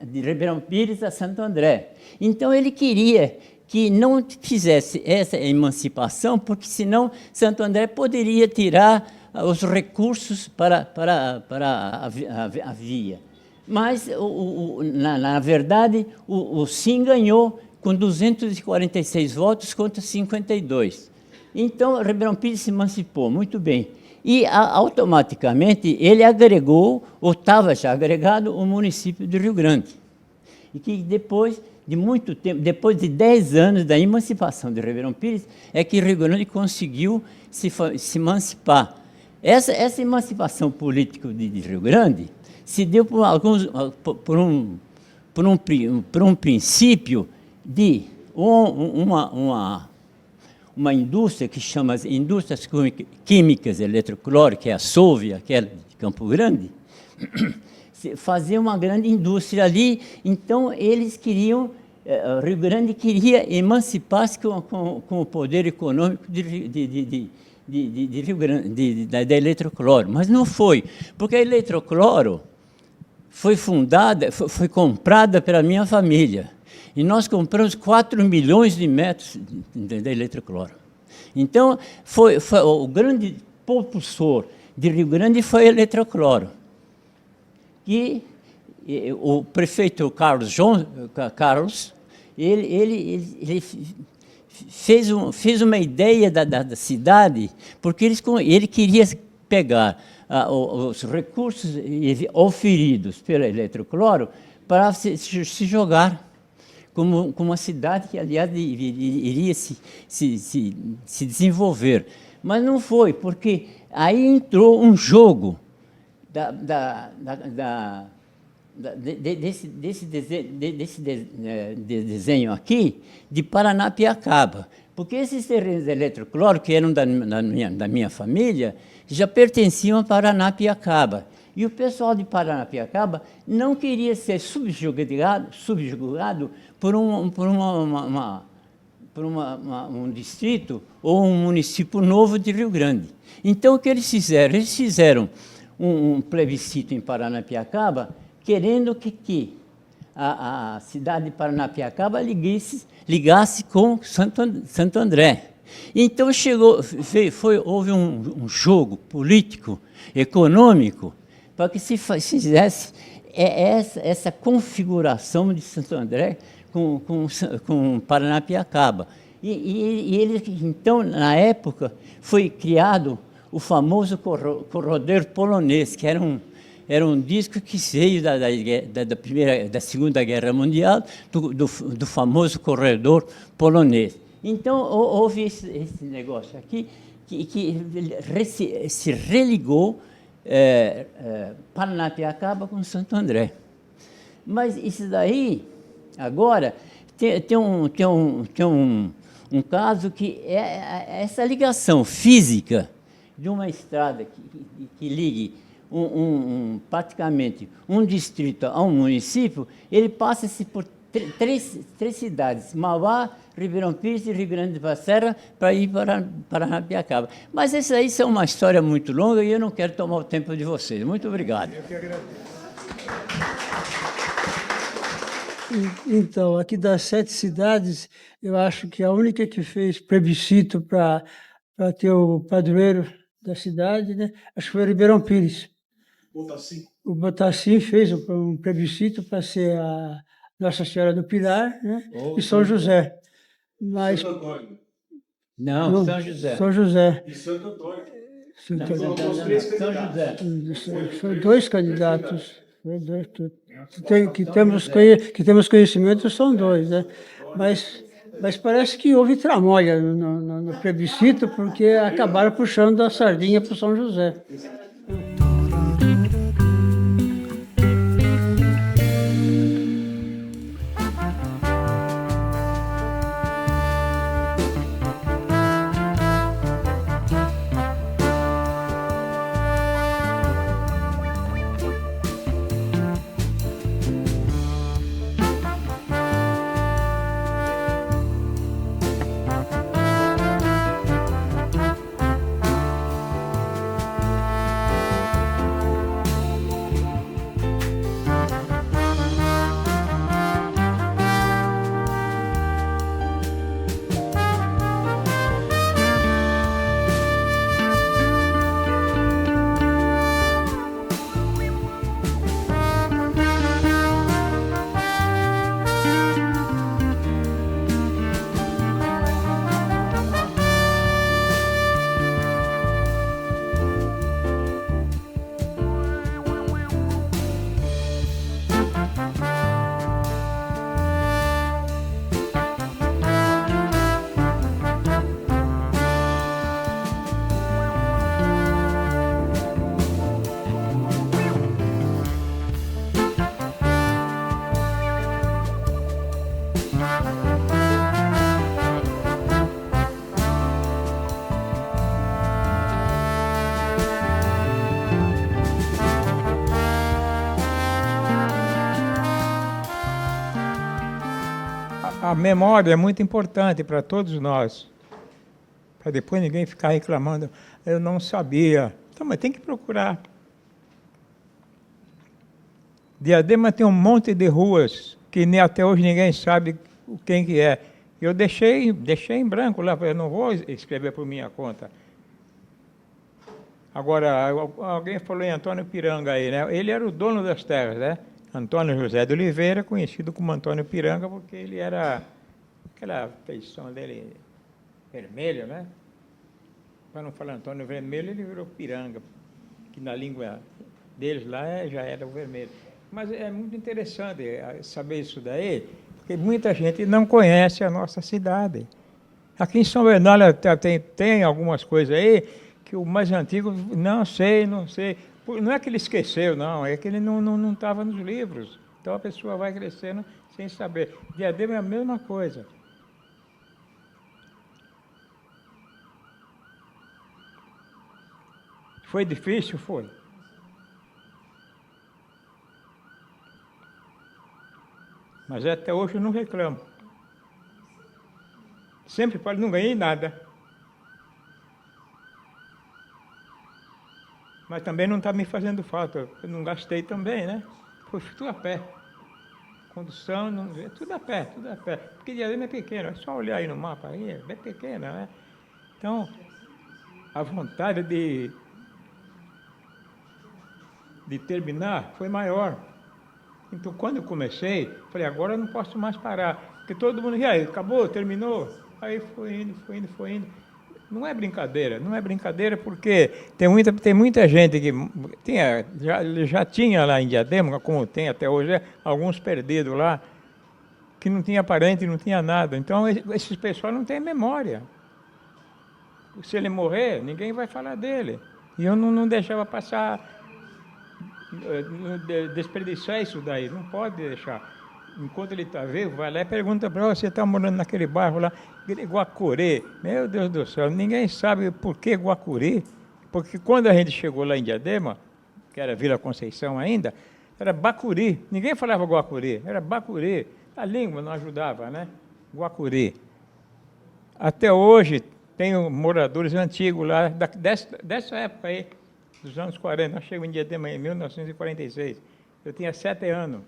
Speaker 12: de Ribeirão Pires a Santo André. Então, ele queria que não fizesse essa emancipação, porque senão Santo André poderia tirar os recursos para a via. Mas, na verdade, o sim ganhou com 246 votos contra 52. Então, Ribeirão Pires se emancipou, muito bem. E, automaticamente, ele agregou, ou estava já agregado, o município de Rio Grande. E que depois de muito tempo, depois de 10 anos da emancipação de Ribeirão Pires, é que Rio Grande conseguiu se emancipar. Essa emancipação política de Rio Grande se deu por um princípio de uma indústria que chama Indústrias Químicas Eletrocloro, que é a Solvia, aquela de Campo Grande, fazer uma grande indústria ali. Então, eles queriam, Rio Grande queria emancipar-se com o poder econômico de Rio Grande, da Eletrocloro, mas não foi, porque a Eletrocloro foi comprada pela minha família, e nós compramos 4 milhões de metros da Eletrocloro. Então, o grande propulsor de Rio Grande foi a Eletrocloro. E o prefeito Carlos, ele fez uma ideia da cidade, porque ele queria pegar os recursos oferidos pela Eletrocloro para se jogar como uma cidade que, aliás, iria se desenvolver. Mas não foi, porque aí entrou um jogo desse desenho aqui de Paranapiacaba, porque esses terrenos Eletrocloro, que eram da minha família, já pertenciam a Paranapiacaba. E o pessoal de Paranapiacaba não queria ser subjugado por um distrito ou um município novo de Rio Grande. Então, o que eles fizeram? Eles fizeram um plebiscito em Paranapiacaba, querendo que a cidade de Paranapiacaba ligasse com Santo André. Então, houve um jogo político, econômico, para que se fizesse essa configuração de Santo André com Paranapiacaba. E ele, então, na época, foi criado o famoso corredor polonês, que era um disco que veio da Segunda Guerra Mundial, do famoso corredor polonês. Então, houve esse negócio aqui, que se religou Paranapiacaba com Santo André. Mas isso daí, agora, tem um caso que é essa ligação física de uma estrada que ligue praticamente um distrito a um município, ele passa-se por três cidades, Mauá, Ribeirão Pires e Rio Grande do Serra, para ir para Paranapiacaba. Mas essa aí é uma história muito longa e eu não quero tomar o tempo de vocês. Muito obrigado.
Speaker 8: Eu que agradeço.
Speaker 13: Então, aqui das 7 cidades, eu acho que a única que fez plebiscito para ter o padroeiro da cidade, né? Acho que foi Ribeirão Pires.
Speaker 2: Botaci.
Speaker 13: O Botaci fez um plebiscito para ser a Nossa Senhora do Pilar, né? E São José. Mas,
Speaker 2: Santo Antônio.
Speaker 12: Não, São José.
Speaker 13: São José.
Speaker 2: E Santo Antônio.
Speaker 13: Santo
Speaker 2: Ele colocou os 3 candidatos.
Speaker 12: São José.
Speaker 13: Foi 2 candidatos. Foi 2, que temos conhecimento são 2, né? Mas parece que houve tramóia no plebiscito, porque acabaram puxando a sardinha para o São José.
Speaker 14: A memória é muito importante para todos nós, para depois ninguém ficar reclamando, eu não sabia. Então, mas tem que procurar. Diadema tem um monte de ruas que nem até hoje ninguém sabe quem que é. Eu deixei em branco lá, eu não vou escrever por minha conta. Agora, alguém falou em Antônio Piranga aí, né? Ele era o dono das terras, né? Antônio José de Oliveira, conhecido como Antônio Piranga, porque ele era aquela feição dele vermelho, né? Para não falar Antônio Vermelho, ele virou Piranga, que na língua deles lá já era o vermelho. Mas é muito interessante saber isso daí, porque muita gente não conhece a nossa cidade. Aqui em São Bernardo tem algumas coisas aí que o mais antigo, não sei. Não é que ele esqueceu, não, é que ele não estava nos livros. Então a pessoa vai crescendo sem saber. Diadema é a mesma coisa. Foi difícil? Foi. Mas até hoje eu não reclamo. Sempre falo, não ganhei nada. Mas também não está me fazendo falta. Eu não gastei também, né? Foi tudo a pé. Condução, tudo a pé. Porque Diadema é pequeno, é só olhar aí no mapa, aí é bem pequena, né? Então, a vontade de terminar foi maior. Então, quando eu comecei, falei, agora eu não posso mais parar. Porque todo mundo, e aí, acabou, terminou? Aí foi indo. Não é brincadeira porque tem muita gente que já tinha lá em Diadema, como tem até hoje, alguns perdidos lá, que não tinha parente, não tinha nada. Então, esses pessoal não têm memória. Se ele morrer, ninguém vai falar dele. E eu não deixava passar, desperdiçar isso daí, não pode deixar. Enquanto ele está vivo, vai lá e pergunta para ele, você está morando naquele bairro lá, Guacurê. Meu Deus do céu, ninguém sabe por que Guacurê, porque quando a gente chegou lá em Diadema, que era Vila Conceição ainda, era Bacuri, ninguém falava Guacurê, era Bacuri. A língua não ajudava, né? Guacurê. Até hoje, tem moradores antigos lá, dessa época aí, dos anos 40, nós chegamos em Diadema em 1946, eu tinha 7 anos.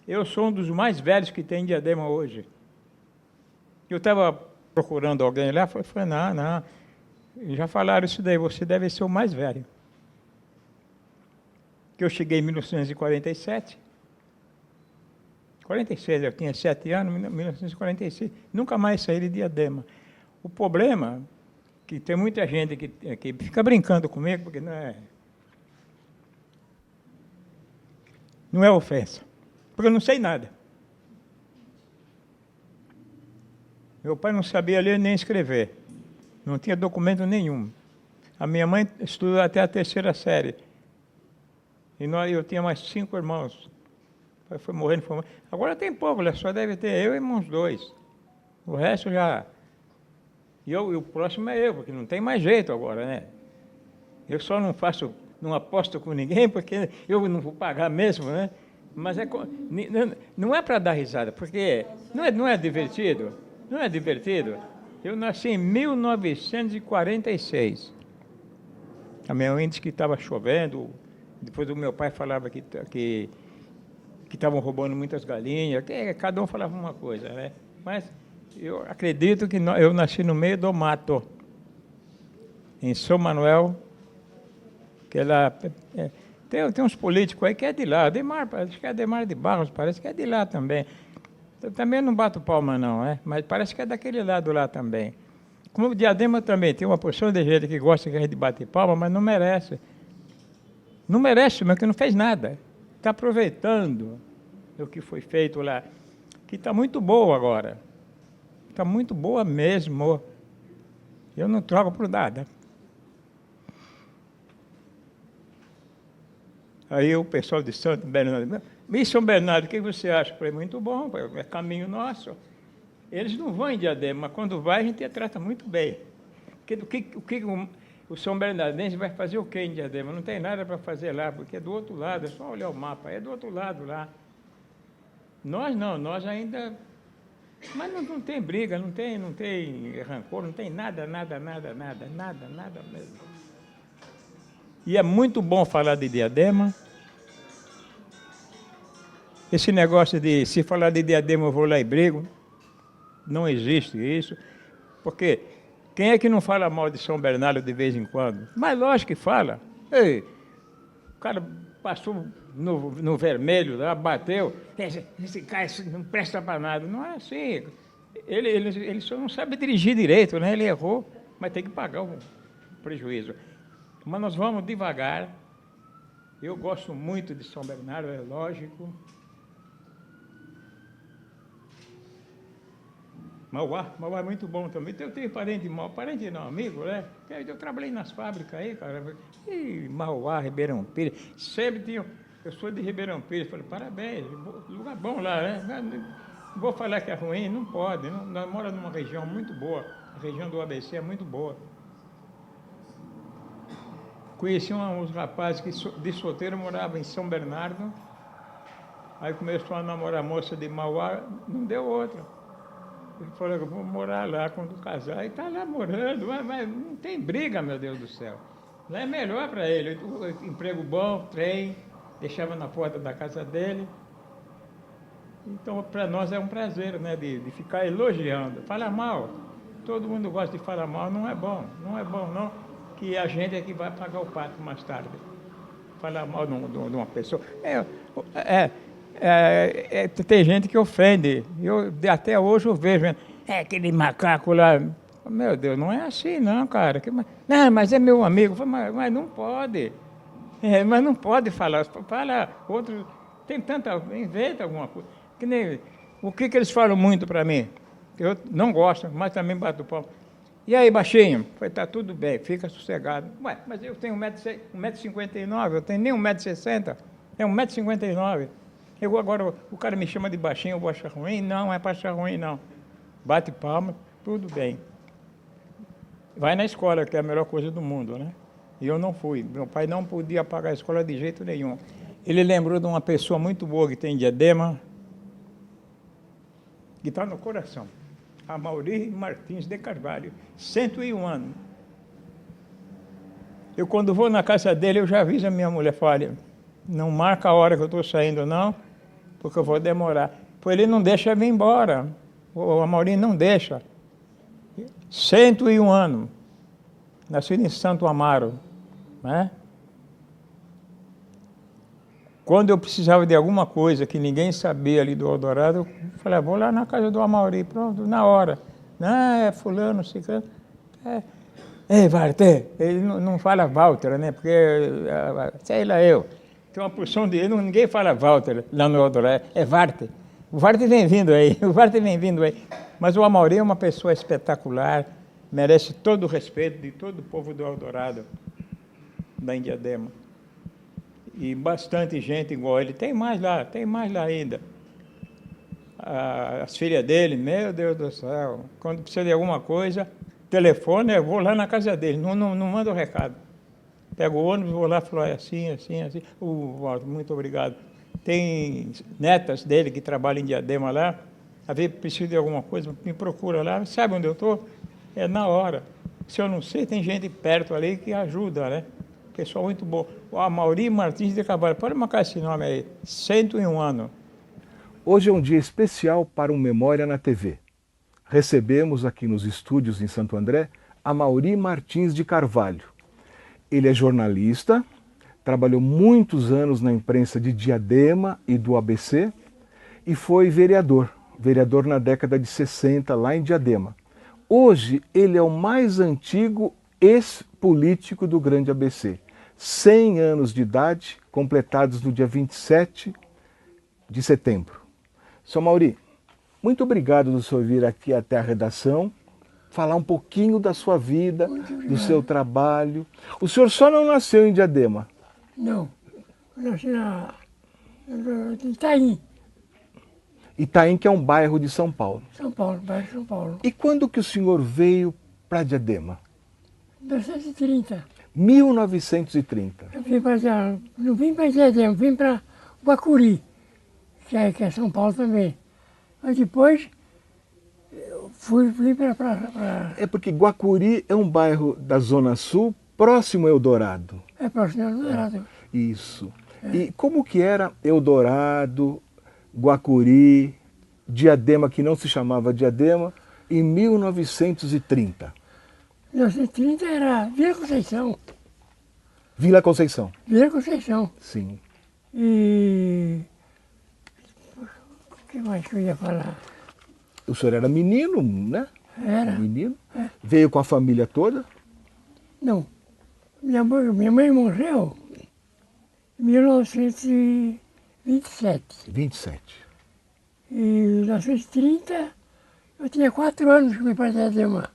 Speaker 14: Eu sou um dos mais velhos que tem em Diadema hoje. Eu estava procurando alguém lá, falei, não, já falaram isso daí, você deve ser o mais velho. Que eu cheguei em 1947, 46, eu tinha 7 anos, 1946, nunca mais saí de Diadema. O problema é que tem muita gente que fica brincando comigo, porque não é ofensa, porque eu não sei nada. Meu pai não sabia ler nem escrever, não tinha documento nenhum. A minha mãe estudou até a 3ª série. E eu tinha mais 5 irmãos. Foi morrendo. Agora tem pouco, só deve ter eu e uns 2. O resto já... E o próximo é eu, porque não tem mais jeito agora, né? Eu só não aposto com ninguém, porque eu não vou pagar mesmo, né? Mas não é para dar risada, porque não é divertido. Não é divertido. Eu nasci em 1946. A minha mãe disse que estava chovendo. Depois o meu pai falava que estavam roubando muitas galinhas. Cada um falava uma coisa, né? Mas eu acredito que eu nasci no meio do mato, em São Manuel, que ela... Tem uns políticos aí que é de lá. Acho que é Ademar de Barros, parece que é de lá também. Eu também não bato palma, não, mas parece que é daquele lado lá também. Como o Diadema também tem uma porção de gente que gosta que a gente bate palma, mas não merece. Não merece, mas que não fez nada. Está aproveitando o que foi feito lá, que está muito boa agora. Está muito boa mesmo. Eu não troco por nada. Aí o pessoal de Santo Bernardo, e São Bernardo, o que você acha? Eu falei, muito bom, é caminho nosso. Eles não vão em Diadema, mas quando vai a gente trata muito bem. O São Bernardense vai fazer o quê em Diadema? Não tem nada para fazer lá, porque é do outro lado, é só olhar o mapa, é do outro lado lá. Nós não, nós ainda... Mas não tem briga, não tem rancor, não tem nada mesmo. E é muito bom falar de Diadema. Esse negócio de, se falar de Diadema, eu vou lá e brigo, não existe isso, porque quem é que não fala mal de São Bernardo de vez em quando? Mas lógico que fala. Ei, o cara passou no vermelho, lá, bateu, esse cara não presta para nada. Não é assim. Ele só não sabe dirigir direito, né? Ele errou, mas tem que pagar o prejuízo. Mas nós vamos devagar. Eu gosto muito de São Bernardo, é lógico. Mauá é muito bom também. Eu tenho parente de Mauá, parente não, amigo, né? Eu trabalhei nas fábricas aí, cara. E Mauá, Ribeirão Pires, sempre tinha... Eu sou de Ribeirão Pires, falei, parabéns, lugar bom lá, né? Não vou falar que é ruim, não pode. Nós moramos numa região muito boa, a região do ABC é muito boa. Conheci uns rapazes que de solteiro moravam em São Bernardo, aí começou a namorar a moça de Mauá, não deu outra. Ele falou, eu vou morar lá quando casar, e está lá morando, mas não tem briga, meu Deus do céu. Lá é melhor para ele, emprego bom, trem, deixava na porta da casa dele. Então, para nós é um prazer, né, de ficar elogiando. Falar mal, todo mundo gosta de falar mal, não é bom não, que a gente é que vai pagar o pato mais tarde. Falar mal de uma pessoa. Tem gente que ofende. Até hoje eu vejo, aquele macaco lá. Meu Deus, não é assim não, cara. Não, mas é meu amigo. Mas não pode. Mas não pode falar. Fala outro. Tem tanta... Inventa alguma coisa. Que nem, o que eles falam muito para mim? Eu não gosto, mas também bato o pau. E aí, baixinho? Falei, tá tudo bem, fica sossegado. Ué, mas eu tenho 1,59m, eu tenho nem 1,60m. É 1,59m. Agora o cara me chama de baixinho, eu vou achar ruim? Não, é para achar ruim, não. Bate palma, tudo bem. Vai na escola, que é a melhor coisa do mundo, né? E eu não fui. Meu pai não podia pagar a escola de jeito nenhum. Ele lembrou de uma pessoa muito boa que tem em Diadema, que está no coração. A Mauri Martins de Carvalho, 101 anos. Eu, quando vou na casa dele, eu já aviso a minha mulher, olha, não marca a hora que eu estou saindo, não, porque eu vou demorar. Pois ele não deixa eu vir embora. O Amaury não deixa. 101 anos. Nascido em Santo Amaro, né? Quando eu precisava de alguma coisa que ninguém sabia ali do Eldorado, eu falei, vou lá na casa do Amaury, pronto, na hora. Não, é fulano, ciclano. Walter. Ele não fala Walter, né? Porque, sei lá eu. Tem uma porção de... Ninguém fala Walter lá no Eldorado, é Walter. O Walter vem vindo aí, o Walter vem vindo aí. Mas o Amaury é uma pessoa espetacular, merece todo o respeito de todo o povo do Eldorado, da Diadema. E bastante gente igual ele. Tem mais lá ainda. As filhas dele, meu Deus do céu, quando precisa de alguma coisa, telefone, eu vou lá na casa dele, não manda o recado. Pego o ônibus, vou lá e falo, assim. Walter, muito obrigado. Tem netas dele que trabalham em Diadema lá, às vezes precisa de alguma coisa, me procura lá, sabe onde eu estou? É na hora. Se eu não sei, tem gente perto ali que ajuda, né? Pessoal muito bom. O Amaury Martins de Carvalho, pode marcar esse nome aí, 101 anos.
Speaker 5: Hoje é um dia especial para o Memória na TV. Recebemos aqui nos estúdios em Santo André Amaury Martins de Carvalho. Ele é jornalista, trabalhou muitos anos na imprensa de Diadema e do ABC e foi vereador na década de 60 lá em Diadema. Hoje ele é o mais antigo ex-político do Grande ABC. 100 anos de idade, completados no dia 27 de setembro. Sr. Amaury, muito obrigado do senhor vir aqui até a redação, falar um pouquinho da sua vida, do seu trabalho. O senhor só não nasceu em Diadema?
Speaker 15: Não, eu nasci em Itaim.
Speaker 5: Itaim, que é um bairro de São Paulo.
Speaker 15: São Paulo, bairro de São Paulo.
Speaker 5: E quando que o senhor veio para Diadema?
Speaker 15: 1930.
Speaker 5: 1930.
Speaker 15: Eu não vim para Diadema, vim para Guacuri, que é São Paulo também. Mas depois eu vim para...
Speaker 5: É porque Guacuri é um bairro da Zona Sul, próximo a Eldorado.
Speaker 15: É próximo a Eldorado.
Speaker 5: Isso. E como que era Eldorado, Guacuri, Diadema, que não se chamava Diadema, em 1930?
Speaker 15: 1930 era Vila Conceição.
Speaker 5: Vila Conceição.
Speaker 15: Vila Conceição.
Speaker 5: Sim.
Speaker 15: E... o que mais que eu ia falar?
Speaker 5: O senhor era menino, né?
Speaker 15: Era.
Speaker 5: Menino.
Speaker 15: É.
Speaker 5: Veio com a família toda?
Speaker 15: Não. Minha mãe morreu em 1927.
Speaker 5: 27.
Speaker 15: E em 1930 eu tinha 4 anos que me pai de Diadema.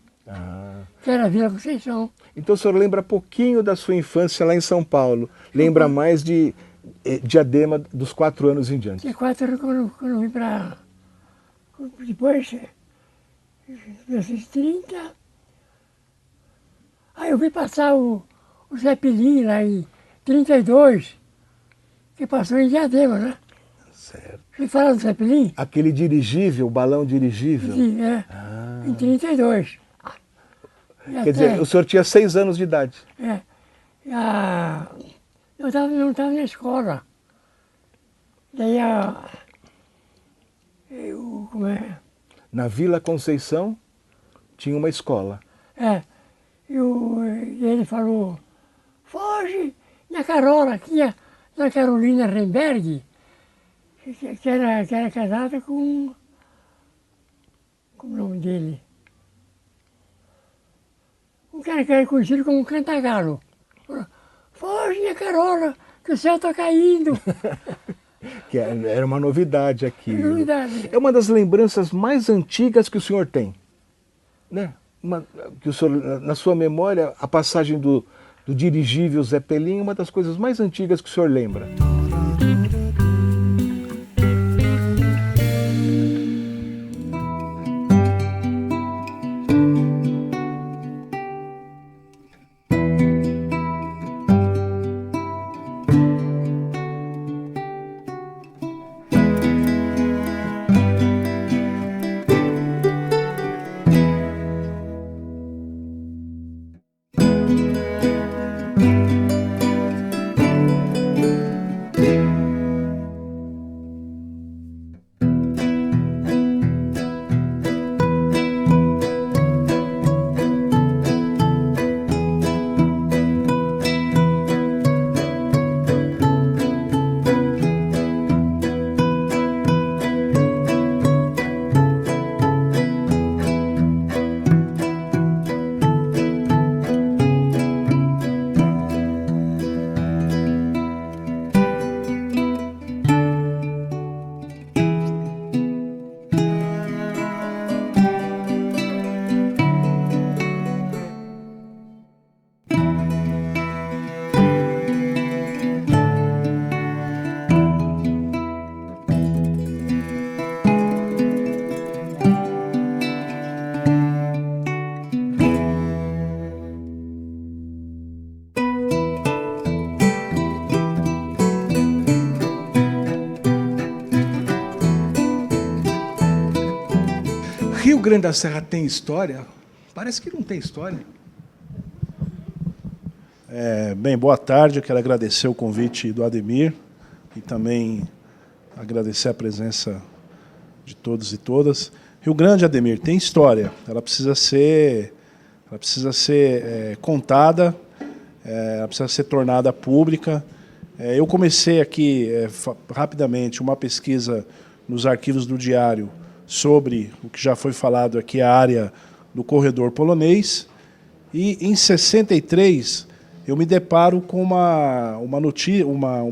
Speaker 15: Que era a Vila Conceição.
Speaker 5: Então o senhor lembra pouquinho da sua infância lá em São Paulo. Lembra mais de Diadema dos 4 anos em diante.
Speaker 15: Tinha 4 anos quando eu vim para... Depois, em 1930... Aí eu vim passar o Zeppelin lá em 32, que passou em Diadema, né?
Speaker 5: Certo.
Speaker 15: Você fala do Zeppelin?
Speaker 5: Aquele dirigível, o balão dirigível?
Speaker 15: Sim, em 32.
Speaker 5: Quer dizer, o senhor tinha 6 anos de idade.
Speaker 15: Eu não estava na escola. Daí como é?
Speaker 5: Na Vila Conceição tinha uma escola.
Speaker 15: E ele falou, foge na Carola, tinha na Carolina Remberg, que era casada com o nome dele. Um cara que era conhecido como Cantagalo. Foge na Carola, que o céu está caindo.
Speaker 5: Que era uma novidade aqui.
Speaker 15: Novidade.
Speaker 5: É uma das lembranças mais antigas que o senhor tem, né? Que o senhor, na sua memória, a passagem do dirigível Zeppelin é uma das coisas mais antigas que o senhor lembra.
Speaker 16: Rio Grande da Serra tem história? Parece que não tem história.
Speaker 17: Bem, boa tarde. Eu quero agradecer o convite do Ademir e também agradecer a presença de todos e todas. Rio Grande, Ademir, tem história. Ela precisa ser contada, ela precisa ser tornada pública. Eu comecei aqui, rapidamente, uma pesquisa nos arquivos do Diário sobre o que já foi falado aqui, a área do corredor polonês. E, em 63, eu me deparo com uma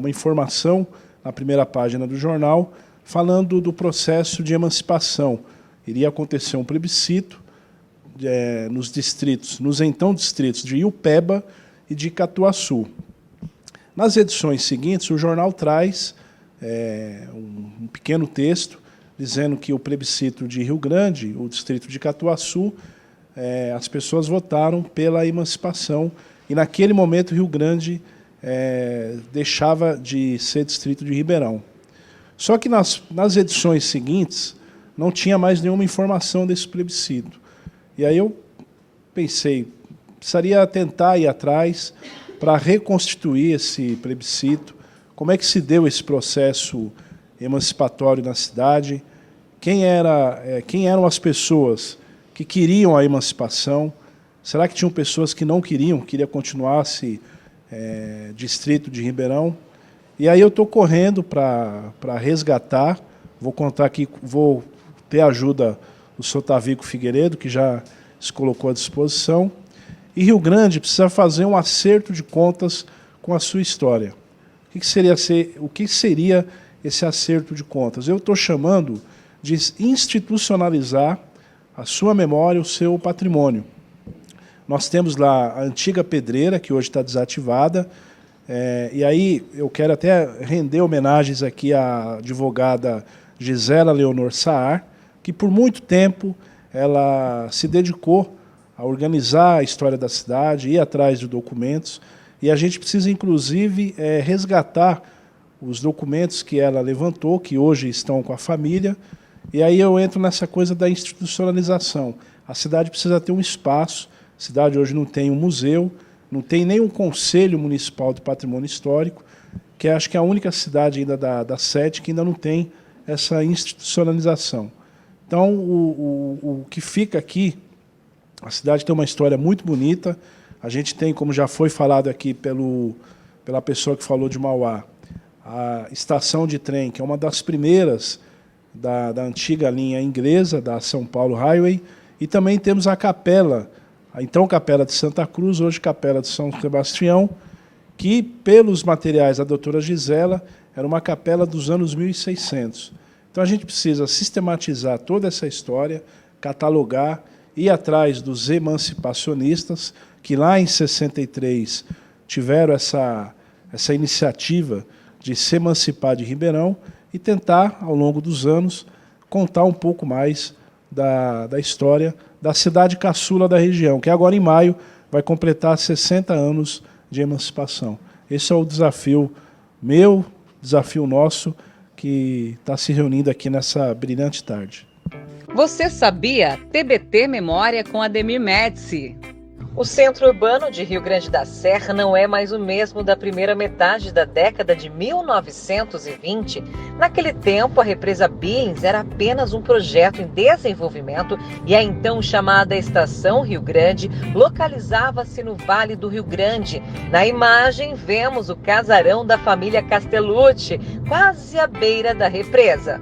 Speaker 17: informação na primeira página do jornal falando do processo de emancipação. Iria acontecer um plebiscito nos então distritos de Iupeba e de Catuaçu. Nas edições seguintes, o jornal traz um pequeno texto dizendo que o plebiscito de Rio Grande, o distrito de Catuaçu, as pessoas votaram pela emancipação e, naquele momento, Rio Grande deixava de ser distrito de Ribeirão. Só que nas edições seguintes não tinha mais nenhuma informação desse plebiscito. E aí eu pensei, precisaria tentar ir atrás para reconstituir esse plebiscito, como é que se deu esse processo emancipatório na cidade, quem eram as pessoas que queriam a emancipação, será que tinham pessoas que não queriam continuar distrito de Ribeirão? E aí eu estou correndo para resgatar, vou contar aqui, vou ter a ajuda do Sr. Tavico Figueiredo, que já se colocou à disposição, e Rio Grande precisa fazer um acerto de contas com a sua história. O que seria esse acerto de contas? Eu estou chamando de institucionalizar a sua memória, o seu patrimônio. Nós temos lá a antiga pedreira, que hoje está desativada, e aí eu quero até render homenagens aqui à advogada Gisela Leonor Saar, que por muito tempo ela se dedicou a organizar a história da cidade, ir atrás de documentos, e a gente precisa, inclusive, resgatar os documentos que ela levantou, que hoje estão com a família, e aí eu entro nessa coisa da institucionalização. A cidade precisa ter um espaço, a cidade hoje não tem um museu, não tem nem um conselho municipal de patrimônio histórico, que acho que é a única cidade ainda da sede que ainda não tem essa institucionalização. Então, o que fica aqui, a cidade tem uma história muito bonita, a gente tem, como já foi falado aqui pela pessoa que falou de Mauá, a estação de trem, que é uma das primeiras da antiga linha inglesa, da São Paulo Highway, e também temos a capela, a então Capela de Santa Cruz, hoje Capela de São Sebastião, que, pelos materiais da doutora Gisela, era uma capela dos anos 1600. Então, a gente precisa sistematizar toda essa história, catalogar, ir atrás dos emancipacionistas, que lá em 63 tiveram essa iniciativa de se emancipar de Ribeirão e tentar, ao longo dos anos, contar um pouco mais da história da cidade caçula da região, que agora, em maio, vai completar 60 anos de emancipação. Esse é o desafio meu, desafio nosso, que está se reunindo aqui nessa brilhante tarde.
Speaker 18: Você sabia? TBT Memória com Ademir Médici. O centro urbano de Rio Grande da Serra não é mais o mesmo da primeira metade da década de 1920. Naquele tempo, a represa Billings era apenas um projeto em desenvolvimento e a então chamada Estação Rio Grande localizava-se no Vale do Rio Grande. Na imagem, vemos o casarão da família Castellucci, quase à beira da represa.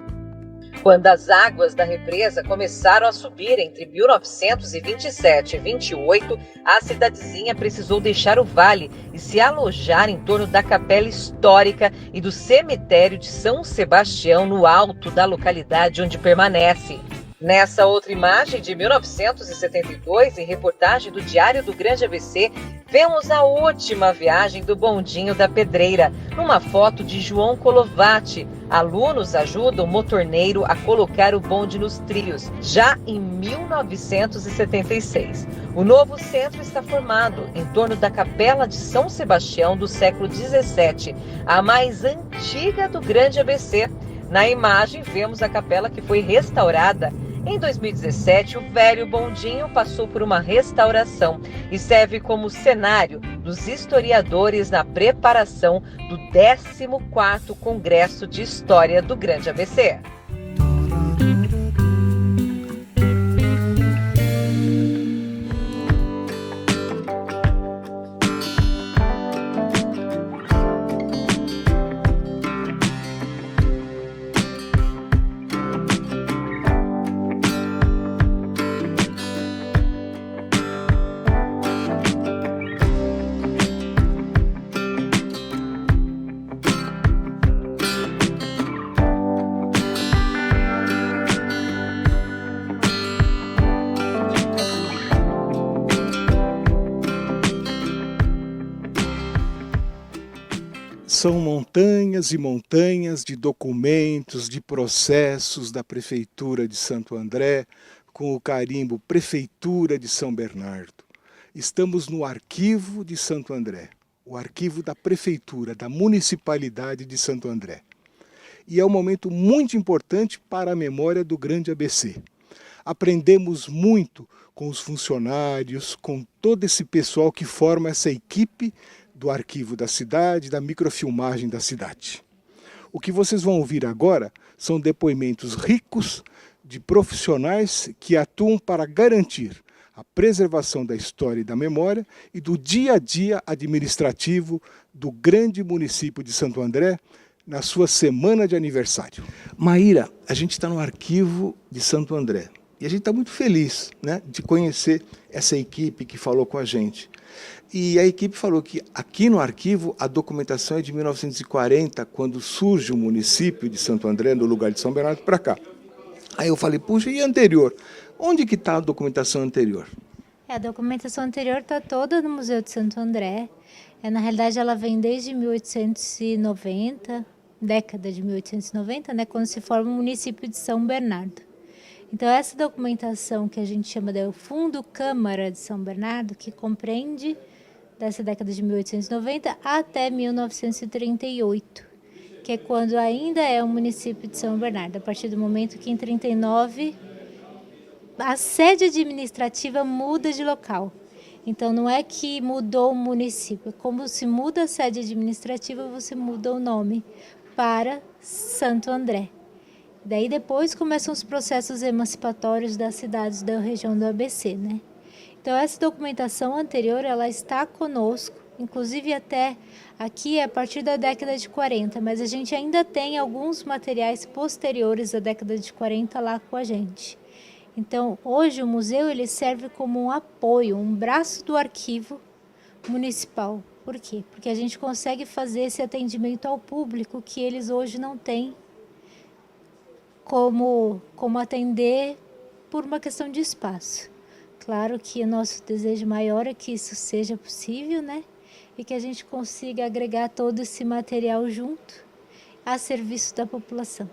Speaker 18: Quando as águas da represa começaram a subir entre 1927 e 28, a cidadezinha precisou deixar o vale e se alojar em torno da capela histórica e do cemitério de São Sebastião, no alto da localidade onde permanece. Nessa outra imagem de 1972, em reportagem do Diário do Grande ABC, vemos a última viagem do bondinho da Pedreira, numa foto de João Colovati. Alunos ajudam o motorneiro a colocar o bonde nos trilhos, já em 1976. O novo centro está formado em torno da Capela de São Sebastião do século XVII, a mais antiga do Grande ABC. Na imagem, vemos a capela que foi restaurada Em 2017, o velho bondinho passou por uma restauração e serve como cenário dos historiadores na preparação do 14º Congresso de História do Grande ABC.
Speaker 5: São montanhas e montanhas de documentos, de processos da Prefeitura de Santo André, com o carimbo Prefeitura de São Bernardo. Estamos no arquivo de Santo André, o arquivo da Prefeitura, da Municipalidade de Santo André. E é um momento muito importante para a memória do Grande ABC. Aprendemos muito com os funcionários, com todo esse pessoal que forma essa equipe do arquivo da cidade, da microfilmagem da cidade. O que vocês vão ouvir agora são depoimentos ricos de profissionais que atuam para garantir a preservação da história e da memória e do dia a dia administrativo do grande município de Santo André na sua semana de aniversário. Maíra, a gente está no arquivo de Santo André e a gente está muito feliz, né, de conhecer essa equipe que falou com a gente. E a equipe falou que aqui no arquivo a documentação é de 1940, quando surge o município de Santo André, no lugar de São Bernardo, para cá. Aí eu falei, puxa, e anterior? Onde que está a documentação anterior?
Speaker 19: A documentação anterior está toda no Museu de Santo André. Na realidade, ela vem desde 1890, década de 1890, né, quando se forma o município de São Bernardo. Então, essa documentação que a gente chama de Fundo Câmara de São Bernardo, que compreende dessa década de 1890 até 1938, que é quando ainda é o município de São Bernardo, a partir do momento que em 39 a sede administrativa muda de local. Então, não é que mudou o município, como se muda a sede administrativa, você muda o nome para Santo André. Daí depois começam os processos emancipatórios das cidades da região do ABC, né? Então essa documentação anterior, ela está conosco, inclusive até aqui é a partir da década de 40, mas a gente ainda tem alguns materiais posteriores da década de 40 lá com a gente. Então hoje o museu ele serve como um apoio, um braço do arquivo municipal. Por quê? Porque a gente consegue fazer esse atendimento ao público que eles hoje não têm como atender por uma questão de espaço. Claro que o nosso desejo maior é que isso seja possível, né? E que a gente consiga agregar todo esse material junto a serviço da população.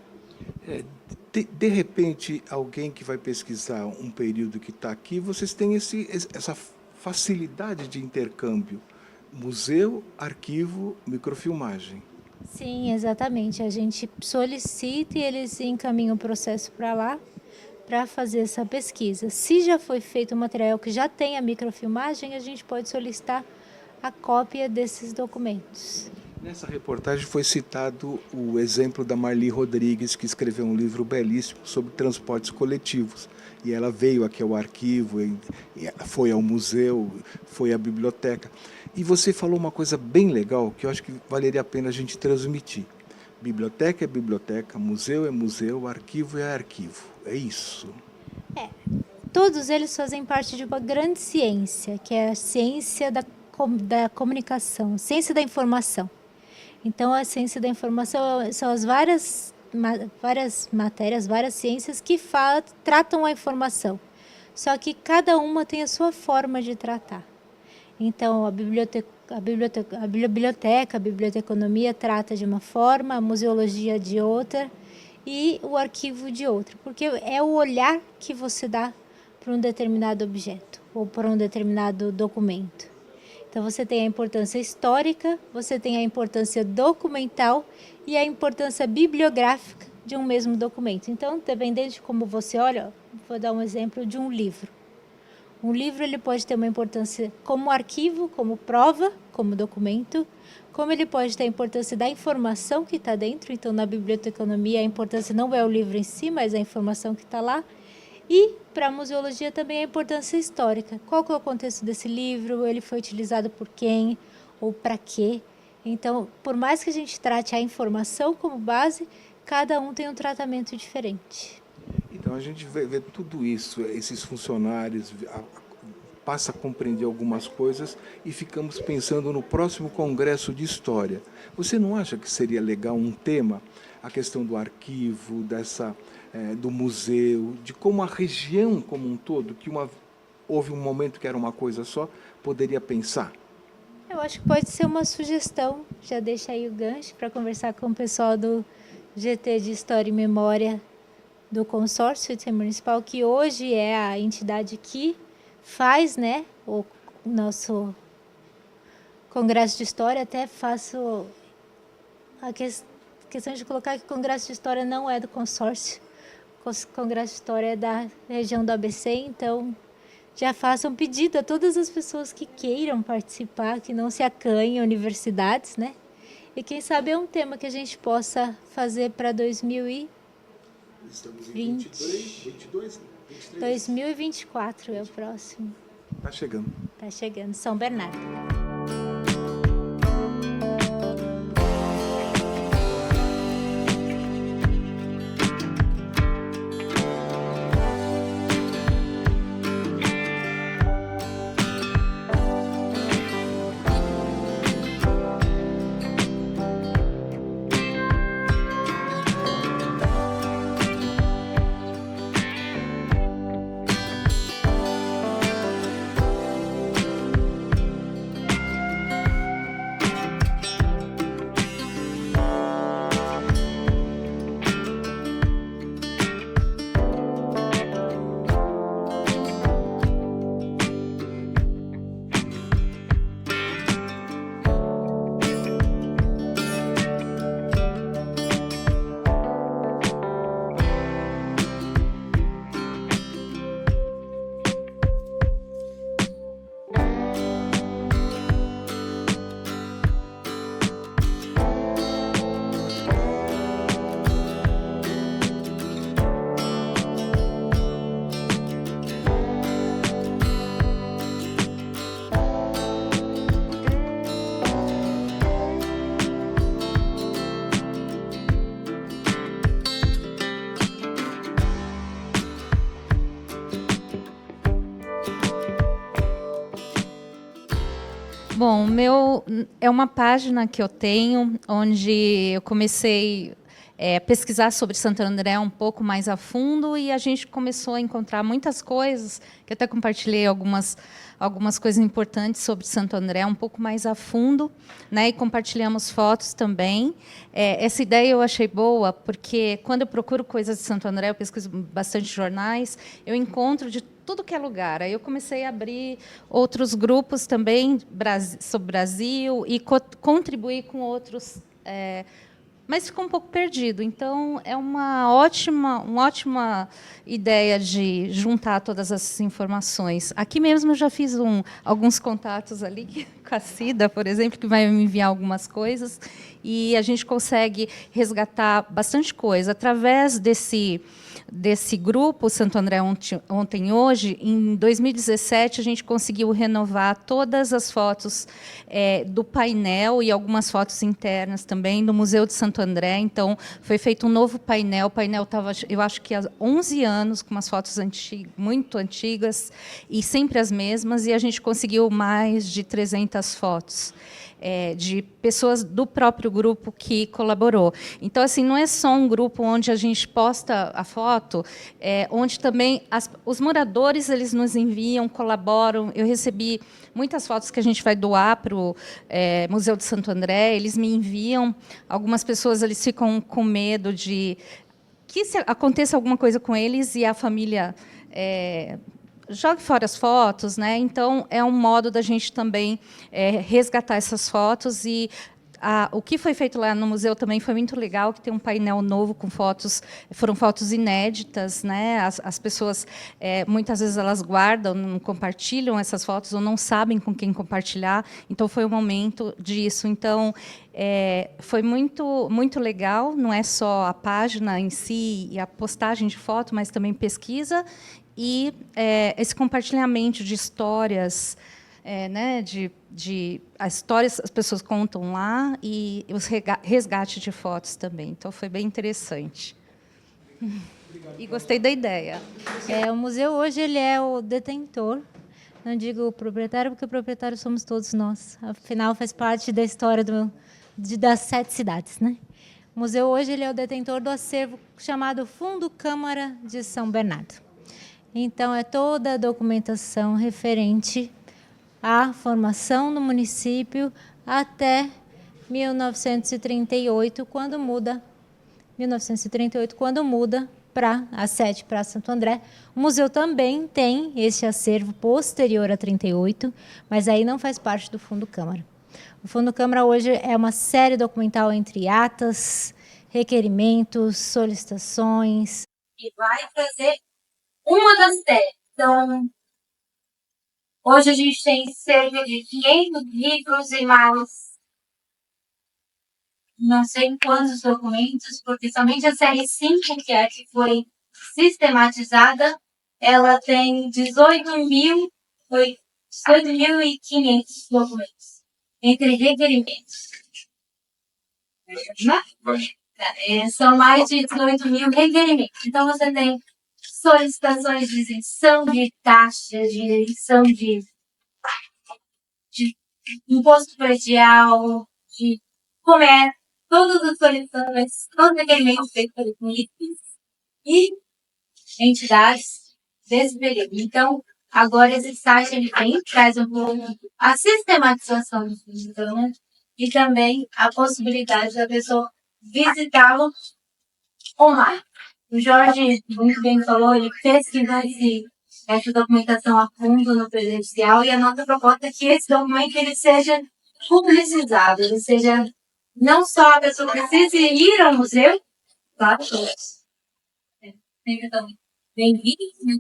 Speaker 5: De repente, alguém que vai pesquisar um período que está aqui, vocês têm essa facilidade de intercâmbio. Museu, arquivo, microfilmagem.
Speaker 19: Sim, exatamente. A gente solicita e eles encaminham o processo para lá para fazer essa pesquisa. Se já foi feito um material que já tem a microfilmagem, a gente pode solicitar a cópia desses documentos.
Speaker 5: Nessa reportagem foi citado o exemplo da Marli Rodrigues, que escreveu um livro belíssimo sobre transportes coletivos. E ela veio aqui ao arquivo, foi ao museu, foi à biblioteca. E você falou uma coisa bem legal que eu acho que valeria a pena a gente transmitir. Biblioteca é biblioteca, museu é museu, arquivo é arquivo. É isso.
Speaker 19: Todos eles fazem parte de uma grande ciência, que é a ciência da comunicação, a ciência da informação. Então, a ciência da informação são as várias matérias, várias ciências que tratam a informação. Só que cada uma tem a sua forma de tratar. Então, a biblioteconomia trata de uma forma, a museologia de outra e o arquivo de outra. Porque é o olhar que você dá para um determinado objeto ou para um determinado documento. Então, você tem a importância histórica, você tem a importância documental e a importância bibliográfica de um mesmo documento. Então, dependendo de como você olha, vou dar um exemplo de um livro. Um livro ele pode ter uma importância como arquivo, como prova, como documento, como ele pode ter a importância da informação que está dentro. Então, na biblioteconomia, a importância não é o livro em si, mas a informação que está lá. E, para a museologia, também a importância histórica. Qual que é o contexto desse livro? Ele foi utilizado por quem? Ou para quê? Então, por mais que a gente trate a informação como base, cada um tem um tratamento diferente.
Speaker 5: Então, a gente vê tudo isso, esses funcionários, passa a compreender algumas coisas e ficamos pensando no próximo Congresso de História. Você não acha que seria legal um tema, a questão do arquivo, do museu, de como a região como um todo, que houve um momento que era uma coisa só, poderia pensar?
Speaker 19: Eu acho que pode ser uma sugestão, já deixa aí o gancho para conversar com o pessoal do GT de História e Memória do Consórcio Intermunicipal, que hoje é a entidade que faz, né, o nosso Congresso de História. Até faço a questão de colocar que o Congresso de História não é do consórcio, o Congresso de História é da região do ABC, então já façam pedido a todas as pessoas que queiram participar, que não se acanhem universidades, né? E quem sabe é um tema que a gente possa fazer para 2020.
Speaker 5: Estamos em 22, 23.
Speaker 19: 2024 é o próximo.
Speaker 5: Está chegando.
Speaker 19: Está chegando, São Bernardo.
Speaker 20: Bom, o meu é uma página que eu tenho, onde eu comecei a pesquisar sobre Santo André um pouco mais a fundo, e a gente começou a encontrar muitas coisas, que até compartilhei algumas coisas importantes sobre Santo André um pouco mais a fundo, né, e compartilhamos fotos também. Essa ideia eu achei boa, porque quando eu procuro coisas de Santo André, eu pesquiso bastante jornais, eu encontro de tudo que é lugar. Aí eu comecei a abrir outros grupos também sobre Brasil e contribuir com outros, mas ficou um pouco perdido. Então, é uma ótima ideia de juntar todas essas informações. Aqui mesmo eu já fiz alguns contatos ali com a Cida, por exemplo, que vai me enviar algumas coisas, e a gente consegue resgatar bastante coisa. Através desse grupo Santo André Ontem e Hoje, em 2017, a gente conseguiu renovar todas as fotos do painel e algumas fotos internas também do Museu de Santo André. Então, foi feito um novo painel. O painel estava, eu acho que há 11 anos, com umas fotos muito antigas, e sempre as mesmas, e a gente conseguiu mais de 300 fotos. De pessoas do próprio grupo que colaborou. Então, assim, não é só um grupo onde a gente posta a foto, onde também os moradores eles nos enviam, colaboram. Eu recebi muitas fotos que a gente vai doar para o Museu de Santo André, eles me enviam. Algumas pessoas eles ficam com medo de que se aconteça alguma coisa com eles e a família jogue fora as fotos, né? Então, é um modo da gente também resgatar essas fotos e o que foi feito lá no museu também foi muito legal, que tem um painel novo com fotos, foram fotos inéditas, né? As pessoas, muitas vezes elas guardam, não compartilham essas fotos, ou não sabem com quem compartilhar, então foi um momento disso. Então, foi muito, muito legal, não é só a página em si e a postagem de foto, mas também pesquisa, e esse compartilhamento de histórias, né, as histórias as pessoas contam lá, e os resgate de fotos também. Então, foi bem interessante. E gostei da ideia.
Speaker 19: O museu hoje ele é o detentor, não digo o proprietário, porque o proprietário somos todos nós. Afinal, faz parte da história das 7 cidades, né? O museu hoje ele é o detentor do acervo chamado Fundo Câmara de São Bernardo. Então, é toda a documentação referente à formação do município até 1938, quando muda para a sede para Santo André. O museu também tem esse acervo posterior a 38, mas aí não faz parte do Fundo Câmara. O Fundo Câmara hoje é uma série documental entre atas, requerimentos, solicitações.
Speaker 21: E vai trazer uma das teses. Então, hoje a gente tem cerca de 500 livros e mais não sei quantos documentos, porque somente a série 5, que é a que foi sistematizada, ela tem 18.500 documentos, entre requerimentos. São mais de 18.000 requerimentos. Então, você tem solicitações de isenção de taxas, de isenção de imposto predial, de comércio, todas as solicitações, todos os requerimentos feitos pelos municípios e entidades desse período. Então, agora esse site ele traz um pouco a sistematização do Fundo Câmara e também a possibilidade da pessoa visitá-lo online. O Jorge muito bem falou, ele pesquisou essa documentação a fundo no presencial, e a nossa proposta é que esse documento ele seja publicizado, ele seja não só a pessoa precise ir ao museu, claro, todos. Sempre estão bem-vindos, né?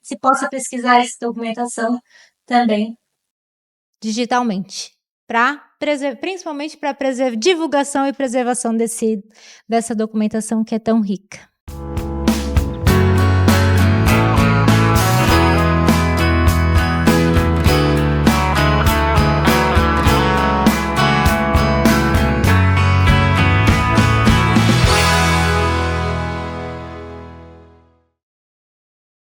Speaker 21: Se possa pesquisar essa documentação também
Speaker 19: digitalmente, principalmente para divulgação e preservação dessa documentação que é tão rica.